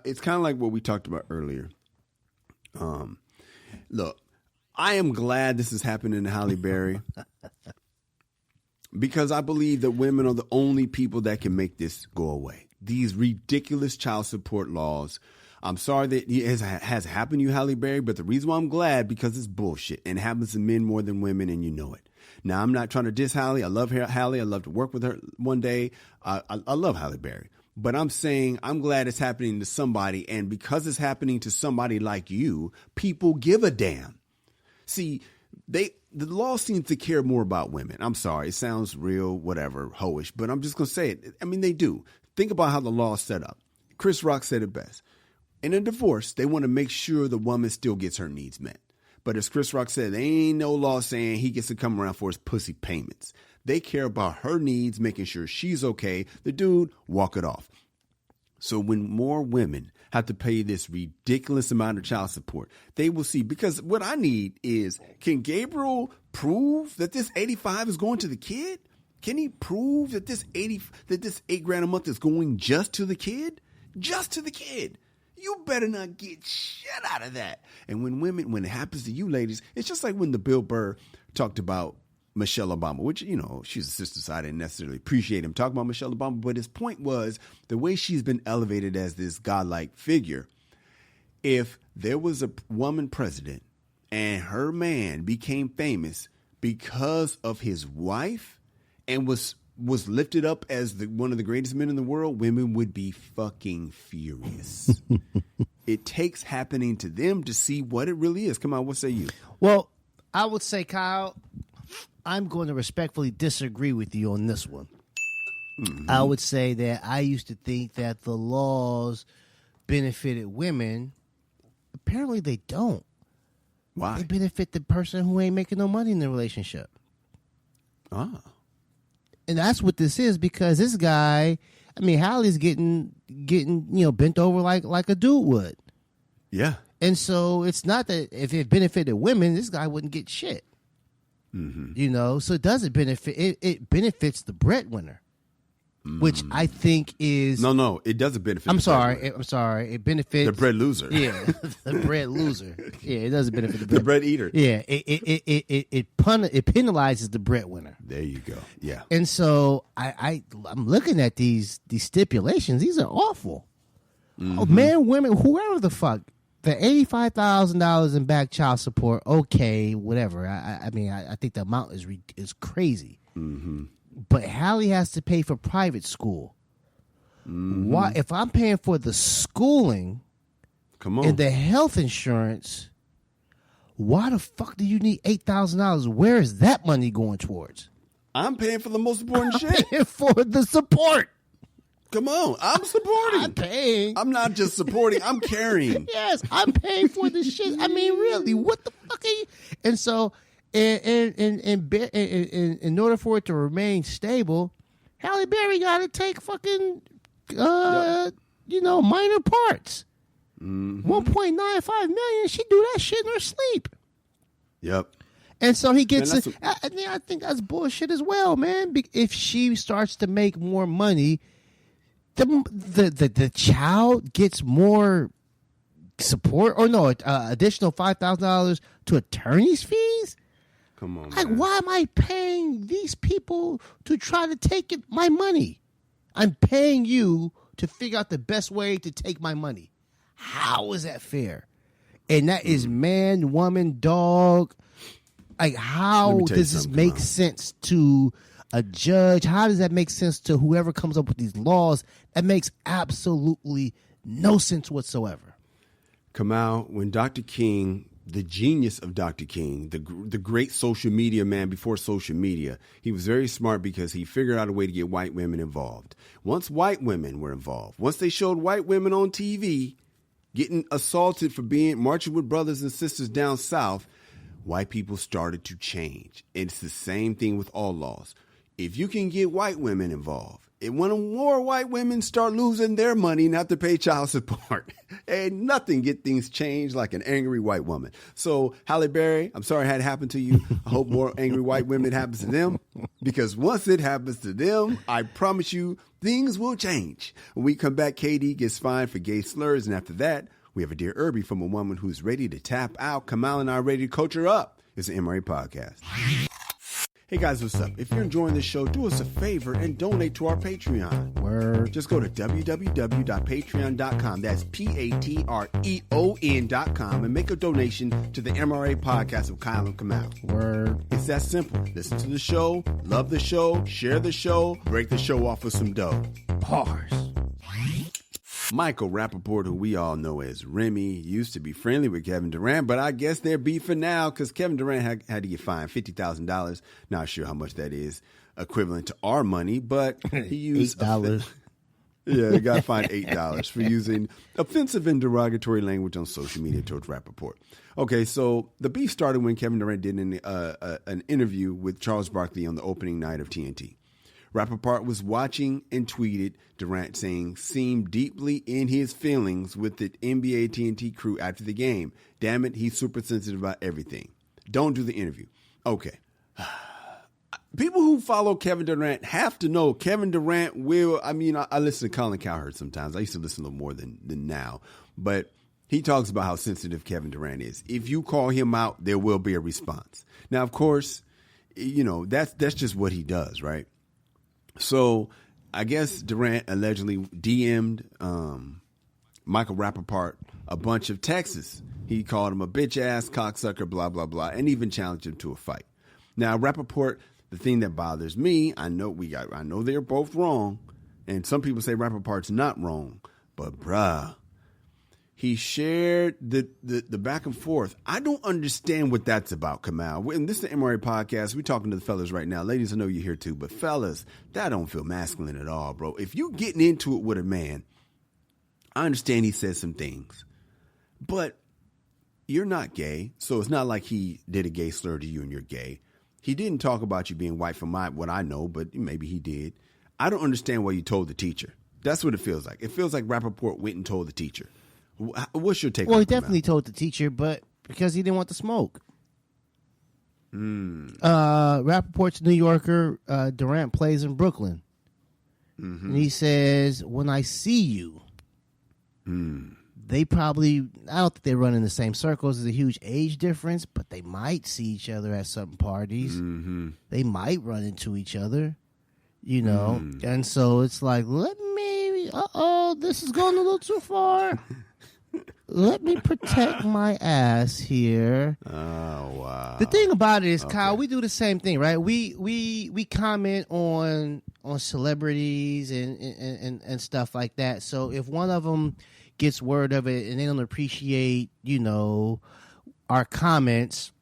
It's kind of like what we talked about earlier. Look, I am glad this is happening to Halle Berry because I believe that women are the only people that can make this go away. These ridiculous child support laws. I'm sorry that it has happened to you, Halle Berry, but the reason why I'm glad, because it's bullshit and it happens to men more than women, and you know it. Now, I'm not trying to diss Halle. I love Halle. I love to work with her one day. I love Halle Berry. But I'm saying I'm glad it's happening to somebody, and because it's happening to somebody like you, people give a damn. See, the law seems to care more about women. I'm sorry, it sounds real, whatever, hoish, but I'm just going to say it. I mean, they do. Think about how the law is set up. Chris Rock said it best. In a divorce, they want to make sure the woman still gets her needs met. But as Chris Rock said, there ain't no law saying he gets to come around for his pussy payments. They care about her needs, making sure she's okay. The dude, walk it off. So when more women have to pay this ridiculous amount of child support, they will see. Because what I need is, can Gabriel prove that this 85 is going to the kid? Can he prove that this $8,000 a month is going just to the kid? Just to the kid. You better not get shit out of that. And when it happens to you ladies, it's just like when the Bill Burr talked about Michelle Obama, which, you know, she's a sister, so I didn't necessarily appreciate him talking about Michelle Obama. But his point was the way she's been elevated as this godlike figure. If there was a woman president and her man became famous because of his wife and was lifted up as one of the greatest men in the world, women would be fucking furious. It takes happening to them to see what it really is. Come on, what say you? Well, I would say, Kyle, I'm going to respectfully disagree with you on this one. Mm-hmm. I would say that I used to think that the laws benefited women. Apparently they don't. Why? They benefit the person who ain't making no money in the relationship. Ah. And that's what this is, because this guy, I mean, Halle's getting bent over like a dude would. Yeah. And so it's not that if it benefited women, this guy wouldn't get shit. Mm-hmm. You know, so it doesn't benefit. It benefits the breadwinner, which I think is no. It doesn't benefit. I'm sorry. It benefits the bread loser. Yeah, the bread loser. Yeah, it doesn't benefit the bread eater. Yeah, it penalizes the breadwinner. There you go. Yeah. And so I'm looking at these stipulations. These are awful. Mm-hmm. Oh, man, women, whoever the fuck. the $85,000 in back child support, okay, whatever. I mean, I think the amount is crazy. Mm-hmm. But Hallie has to pay for private school. Mm-hmm. Why? If I'm paying for the schooling, come on, and the health insurance, why the fuck do you need $8,000? Where is that money going towards? I'm paying for the most important shit. Paying for the support. Come on, I'm supporting. I'm paying. I'm not just supporting. I'm carrying. Yes, I'm paying for the shit. I mean, really, what the fuck are you? And so, in order for it to remain stable, Halle Berry got to take fucking, minor parts. Mm-hmm. $1.95 million. She do that shit in her sleep. Yep. And so he gets it. I think that's bullshit as well, man. If she starts to make more money, the child gets more support, or no, additional $5,000 to attorney's fees. Come on, like, man. why am I paying these people to try to take my money? I'm paying you to figure out the best way to take my money. How is that fair? And that is man, woman, dog. Like, how does this make sense to a judge? How does that make sense to whoever comes up with these laws? That makes absolutely no sense whatsoever. Kamau, when Dr. King, the genius of Dr. King, the great social media man before social media, he was very smart because he figured out a way to get white women involved. Once white women were involved, once they showed white women on TV getting assaulted for marching with brothers and sisters down south, white people started to change. It's the same thing with all laws. If you can get white women involved, and when more white women start losing their money not to pay child support, and nothing get things changed like an angry white woman. So, Halle Berry, I'm sorry it had happened to you. I hope more angry white women happens to them, because once it happens to them, I promise you, things will change. When we come back, KD gets fined for gay slurs, and after that, we have a Dear Irby from a woman who's ready to tap out. Kamal and I are ready to coach her up. It's an MRA podcast. Hey guys, what's up? If you're enjoying this show, do us a favor and donate to our Patreon. Word. Just go to www.patreon.com. That's Patreon.com and make a donation to the MRA podcast of Kyle and Kamal. Word. It's that simple. Listen to the show, love the show, share the show, break the show off with some dough. Bars. Michael Rappaport, who we all know as Remy, used to be friendly with Kevin Durant, but I guess they're beefing now because Kevin Durant had to get fined $50,000. Not sure how much that is equivalent to our money, but he used $8. Yeah, he got fined $8 for using offensive and derogatory language on social media towards Rappaport. Okay, so the beef started when Kevin Durant did an interview with Charles Barkley on the opening night of TNT. Rappaport was watching and tweeted Durant saying, seemed deeply in his feelings with the NBA TNT crew after the game. Damn it, he's super sensitive about everything. Don't do the interview. Okay. People who follow Kevin Durant have to know Kevin Durant will, I listen to Colin Cowherd sometimes. I used to listen a little more than now. But he talks about how sensitive Kevin Durant is. If you call him out, there will be a response. Now, of course, that's just what he does, right? So I guess Durant allegedly DM'd Michael Rappaport a bunch of texts. He called him a bitch-ass, cocksucker, blah, blah, blah, and even challenged him to a fight. Now, Rappaport, the thing that bothers me, I know they're both wrong, and some people say Rappaport's not wrong, but bruh, he shared the back and forth. I don't understand what that's about, Kamal. And this is the MRA podcast. We're talking to the fellas right now. Ladies, I know you're here too, but fellas, that don't feel masculine at all, bro. If you getting into it with a man, I understand he said some things, but you're not gay, so it's not like he did a gay slur to you and you're gay. He didn't talk about you being white from what I know, but maybe he did. I don't understand why you told the teacher. That's what it feels like. It feels like Rappaport went and told the teacher. What's your take on that? Well, he definitely told the teacher, but because he didn't want the smoke. Rappaport's New Yorker. Durant plays in Brooklyn. Mm-hmm. And he says, when I see you, they probably, I don't think they run in the same circles. There's a huge age difference, but they might see each other at some parties. Mm-hmm. They might run into each other, And so it's like, this is going a little too far. let me protect my ass here. Oh, wow. The thing about it is, Kyle, we do the same thing, right? We comment on celebrities and stuff like that. So if one of them gets word of it and they don't appreciate, our comments,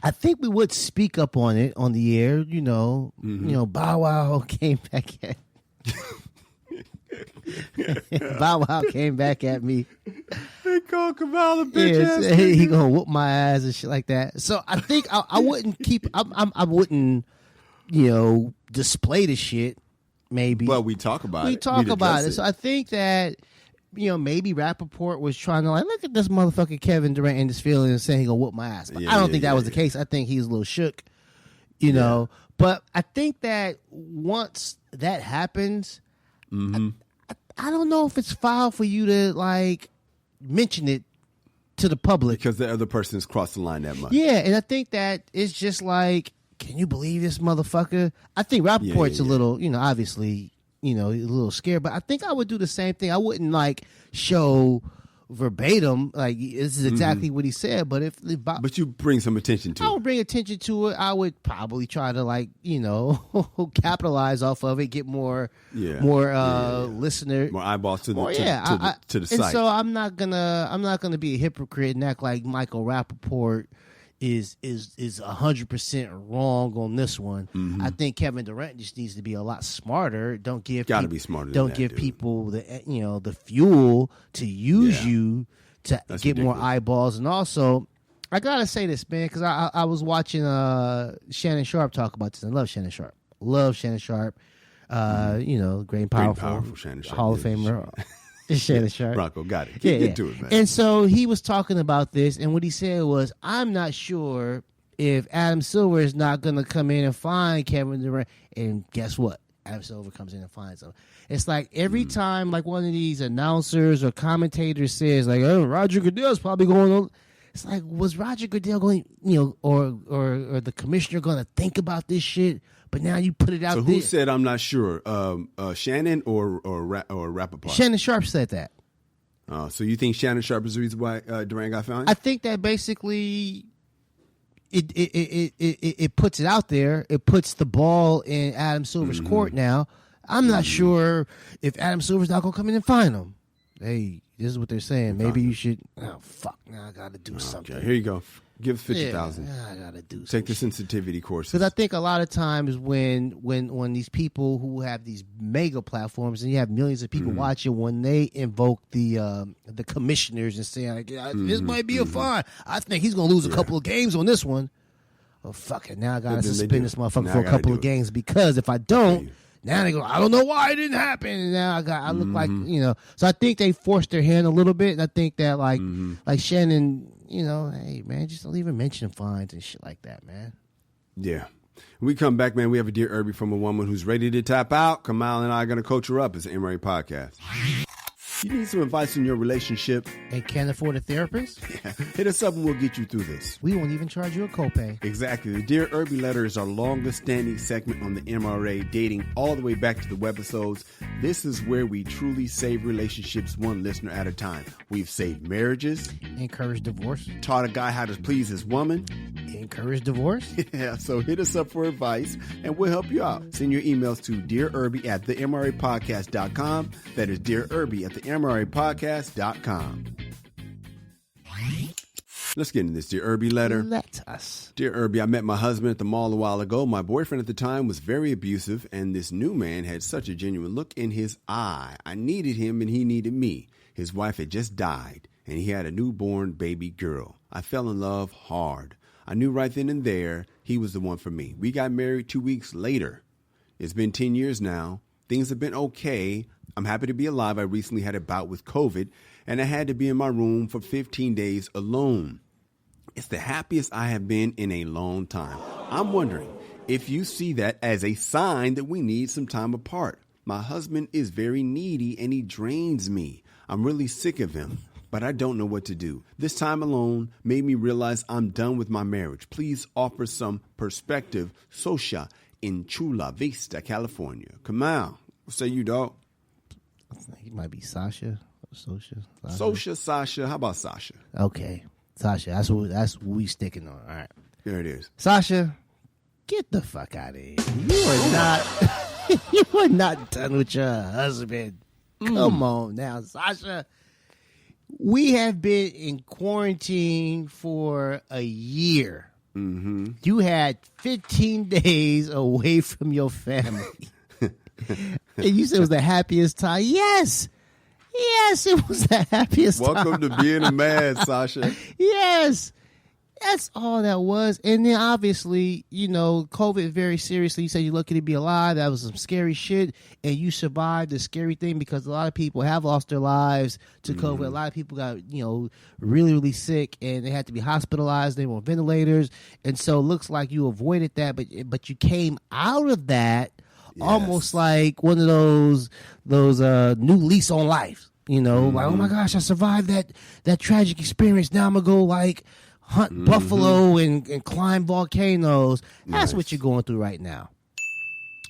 I think we would speak up on it on the air. Bow Wow came back at Bow Wow came back at me. They call Kamala a bitch ass. He gonna whoop my ass and shit like that. So I think I wouldn't keep. I wouldn't, display the shit. Maybe, but we talk about it. We talk about it. So I think that. Maybe Rappaport was trying to look at this motherfucker Kevin Durant in his feelings and saying he gonna whoop my ass. But I don't think that was the case. I think he was a little shook, know. But I think that once that happens, I don't know if it's foul for you to mention it to the public because the other person's crossed the line that much. Yeah, and I think that it's just can you believe this motherfucker? I think Rappaport's a little, obviously. A little scared, but I think I would do the same thing. I wouldn't show verbatim this is exactly what he said, but but you bring some attention to it. I would bring attention to it. I would probably try to capitalize off of it, get more listener, more eyeballs to the to the and site. so I'm not gonna be a hypocrite and act like Michael Rappaport is 100% wrong on this one. I think Kevin Durant just needs to be a lot smarter. Don't give be smarter. Don't give people the fuel to use you to get ridiculous. More eyeballs. And also, I gotta say this, man, because I was watching Shannon Sharp talk about this. I love Shannon Sharp. Great and powerful Shannon Sharp. Hall of Famer. Shannon Sharp. Bronco got it. Get to it, man. And so he was talking about this, and what he said was, I'm not sure if Adam Silver is not going to come in and find Kevin Durant. And guess what? Adam Silver comes in and finds him. It's every time one of these announcers or commentators says oh, Roger Goodell's probably going on. It's was Roger Goodell going, or the commissioner going to think about this shit? But now you put it out there. So who said I'm not sure? Shannon or Rappaport? Shannon Sharp said that. So you think Shannon Sharp is the reason why Durant got found? I think that basically it puts it out there. It puts the ball in Adam Silver's court now. I'm not sure if Adam Silver's not going to come in and find him. Hey, this is what they're saying. Maybe you should. Oh, fuck. Now I got to do something. Here you go. Give 50,000. I gotta do. Take the sensitivity courses. Because I think a lot of times when these people who have these mega platforms and you have millions of people watching, when they invoke the commissioners and say this might be a fine, I think he's gonna lose a couple of games on this one. Oh fuck it! Now I gotta suspend this motherfucker for a couple of games because if I don't. Now they go, I don't know why it didn't happen. And now I look like, So I think they forced their hand a little bit. And I think that like Shannon, hey man, just don't even mention fines and shit like that, man. Yeah. When we come back, man, we have a Dear Irby from a woman who's ready to tap out. Kamal and I are going to coach her up. It's an MRA podcast. You need some advice in your relationship? And can't afford a therapist? Yeah. Hit us up and we'll get you through this. We won't even charge you a copay. Exactly. The Dear Irby letter is our longest standing segment on the MRA, dating all the way back to the webisodes. This is where we truly save relationships one listener at a time. We've saved marriages. Encouraged divorce. Taught a guy how to please his woman. Encouraged divorce. Yeah, so hit us up for advice and we'll help you out. Send your emails to dearirby@themrapodcast.com. That is dearirby@themrapodcast.com. Let's get into this Dear Irby letter. Let us. Dear Irby, I met my husband at the mall a while ago. My boyfriend at the time was very abusive, and this new man had such a genuine look in his eye. I needed him, and he needed me. His wife had just died, and he had a newborn baby girl. I fell in love hard. I knew right then and there he was the one for me. We got married 2 weeks later. It's been 10 years now. Things have been okay. I'm happy to be alive. I recently had a bout with COVID, and I had to be in my room for 15 days alone. It's the happiest I have been in a long time. I'm wondering if you see that as a sign that we need some time apart. My husband is very needy and he drains me. I'm really sick of him, but I don't know what to do. This time alone made me realize I'm done with my marriage. Please offer some perspective. Sosha in Chula Vista, California. Come on. What say you, dog? He might be Sasha. Sasha. How about Sasha? Okay, Sasha. That's what we sticking on. All right. There it is. Sasha, get the fuck out of here. You are not. You are not done with your husband. Come on now, Sasha. We have been in quarantine for a year. Mm-hmm. You had 15 days away from your family. And you said it was the happiest time. Yes, it was the happiest time. Welcome to being a man, Sasha. Yes. That's all that was. And then obviously, COVID very seriously. You said you're lucky to be alive. That was some scary shit. And you survived the scary thing because a lot of people have lost their lives to COVID. A lot of people got, really, really sick and they had to be hospitalized. They were on ventilators. And so it looks like you avoided that, but you came out of that almost like one of those new lease on life. Like, oh my gosh, I survived that tragic experience. Now I'm going to go hunt buffalo and climb volcanoes. That's what you're going through right now.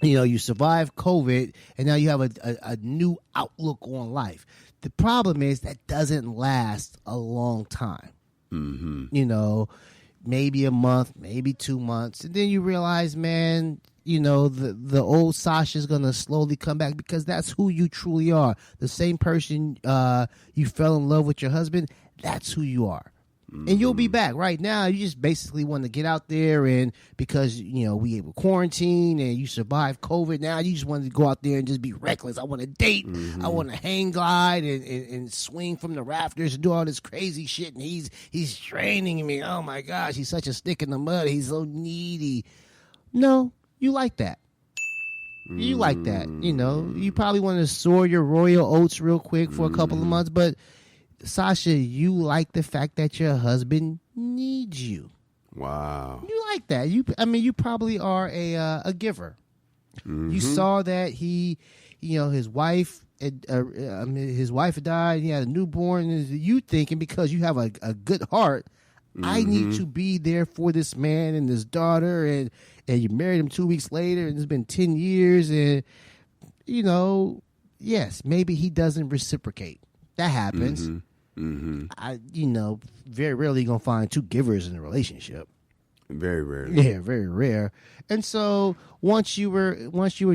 You survived COVID, and now you have a new outlook on life. The problem is that doesn't last a long time. Mm-hmm. Maybe a month, maybe 2 months, and then you realize, man, the old Sasha's going to slowly come back because that's who you truly are. The same person you fell in love with your husband, that's who you are. And you'll be back. Right now, you just basically want to get out there, and because, we were quarantined and you survived COVID, now you just want to go out there and just be reckless. I want to date. I want to hang glide and swing from the rafters and do all this crazy shit. And he's training me. Oh, my gosh, he's such a stick in the mud. He's so needy. No, you like that. You like that. You probably want to soar your royal oats real quick for a couple of months, but Sasha, you like the fact that your husband needs you. Wow. You like that. You probably are a giver. Mm-hmm. You saw that his wife had died. He had a newborn. And you thinking because you have a good heart, I need to be there for this man and his daughter, and you married him 2 weeks later, and it's been 10 years, and yes, maybe he doesn't reciprocate. That happens. Very rarely gonna find two givers in a relationship. Very rarely. Yeah, very rare. And so once you were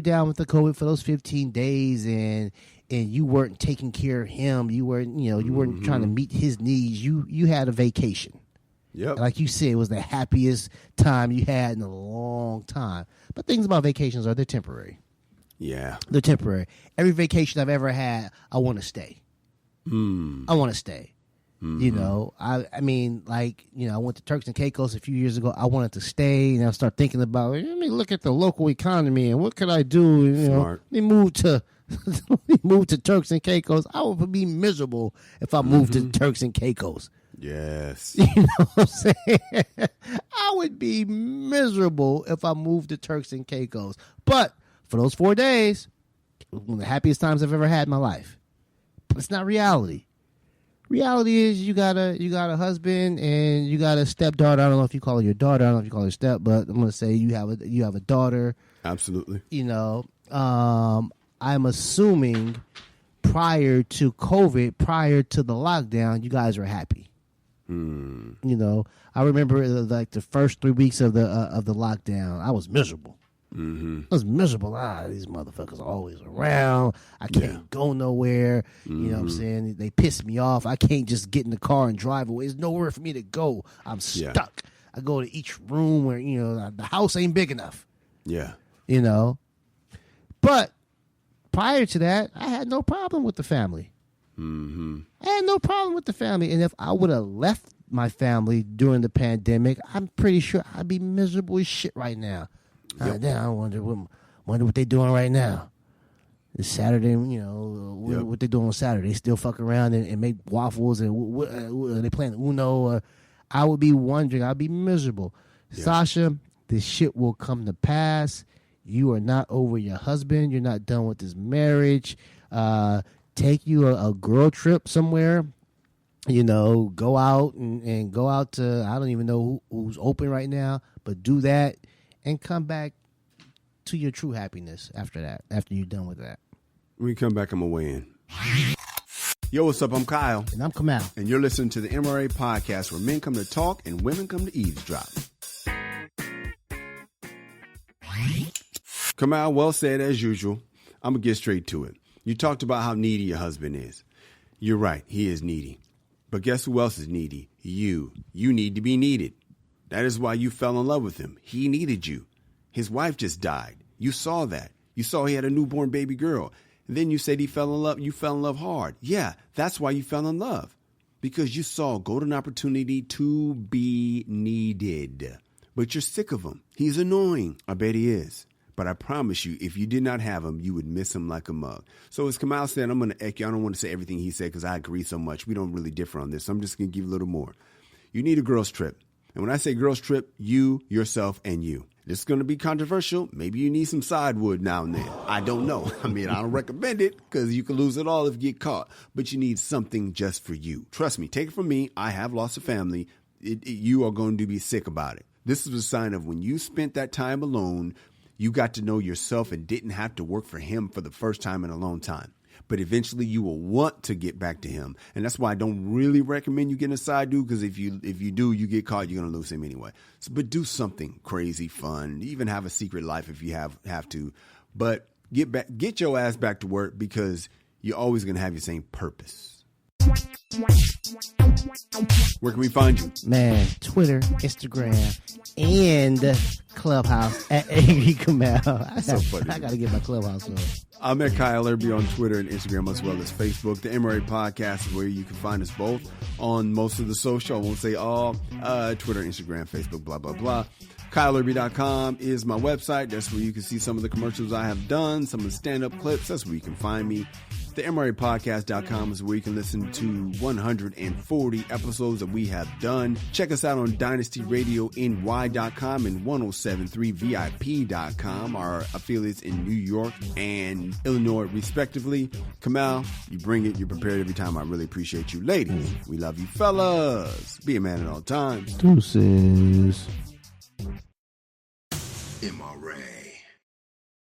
down with the COVID for those 15 days and you weren't taking care of him, you weren't you weren't trying to meet his needs. You had a vacation. Yep. Like you said, it was the happiest time you had in a long time. But things about vacations are they're temporary. Yeah. They're temporary. Every vacation I've ever had, I want to stay. I want to stay. I went to Turks and Caicos a few years ago. I wanted to stay, and I start thinking about, let me look at the local economy and what could I do? Smart. Let me move to Turks and Caicos. I would be miserable if I moved to Turks and Caicos. Yes. You know what I'm saying? I would be miserable if I moved to Turks and Caicos. But for those 4 days, it was one of the happiest times I've ever had in my life. But it's not reality. Reality is you got a husband and you got a stepdaughter. I don't know if you call her your daughter. I don't know if you call her step, but I'm gonna say you have a daughter. Absolutely. I'm assuming prior to COVID, prior to the lockdown, you guys were happy. I remember like the first 3 weeks of the lockdown, I was miserable. I was miserable. These motherfuckers are always around. I can't go nowhere. You know what I'm saying? They piss me off. I can't just get in the car and drive away. There's nowhere for me to go. I'm stuck. I go to each room where, the house ain't big enough. Yeah. But prior to that, I had no problem with the family. I had no problem with the family. And if I would have left my family during the pandemic, I'm pretty sure I'd be miserable as shit right now. Yep. I wonder what they're doing right now. It's Saturday, what they doing on Saturday. They still fuck around and make waffles and are they playing Uno? I would be wondering. I'd be miserable. Yeah. Sasha, this shit will come to pass. You are not over your husband. You're not done with this marriage. Take you a girl trip somewhere. Go out and go out to, I don't even know who's open right now, but do that. And come back to your true happiness after that, after you're done with that. When you come back, I'm going to weigh in. Yo, what's up? I'm Kyle. And I'm Kamal. And you're listening to the MRA Podcast, where men come to talk and women come to eavesdrop. Kamal, well said as usual. I'm going to get straight to it. You talked about how needy your husband is. You're right. He is needy. But guess who else is needy? You. You need to be needed. That is why you fell in love with him. He needed you. His wife just died. You saw that. You saw he had a newborn baby girl. And then you said he fell in love. You fell in love hard. Yeah, that's why you fell in love. Because you saw a golden opportunity to be needed. But you're sick of him. He's annoying. I bet he is. But I promise you, if you did not have him, you would miss him like a mug. So as Kamal said, I'm going to echo. I don't want to say everything he said because I agree so much. We don't really differ on this. So I'm just going to give you a little more. You need a girl's trip. And when I say girl's trip, you, yourself, and you. This is going to be controversial. Maybe you need some sidewood now and then. I don't know. I mean, I don't recommend it because you can lose it all if you get caught. But you need something just for you. Trust me, take it from me. I have lost a family. You are going to be sick about it. This is a sign of when you spent that time alone, you got to know yourself and didn't have to work for him for the first time in a long time. But eventually you will want to get back to him. And that's why I don't really recommend you getting a side dude, because if you do, you get caught, you're going to lose him anyway. So, but do something crazy, fun, even have a secret life if you have to. But get your ass back to work, because you're always going to have your same purpose. Where can we find you? Man, Twitter, Instagram, and Clubhouse at Angry Kamal. So funny. I got to get my Clubhouse on. I'm at Kyle Irby on Twitter and Instagram, as well as Facebook. The MRA Podcast is where you can find us both on most of the social. I won't say all. Twitter, Instagram, Facebook, blah, blah, blah. KyleIrby.com is my website. That's where you can see some of the commercials I have done, some of the stand-up clips. That's where you can find me. The MRAPodcast.com is where you can listen to 140 episodes that we have done. Check us out on DynastyRadioNY.com and 1073VIP.com, our affiliates in New York and Illinois, respectively. Kamal, you bring it. You're prepared every time. I really appreciate you. Ladies, we love you. Fellas, be a man at all times. Deuces. MRA.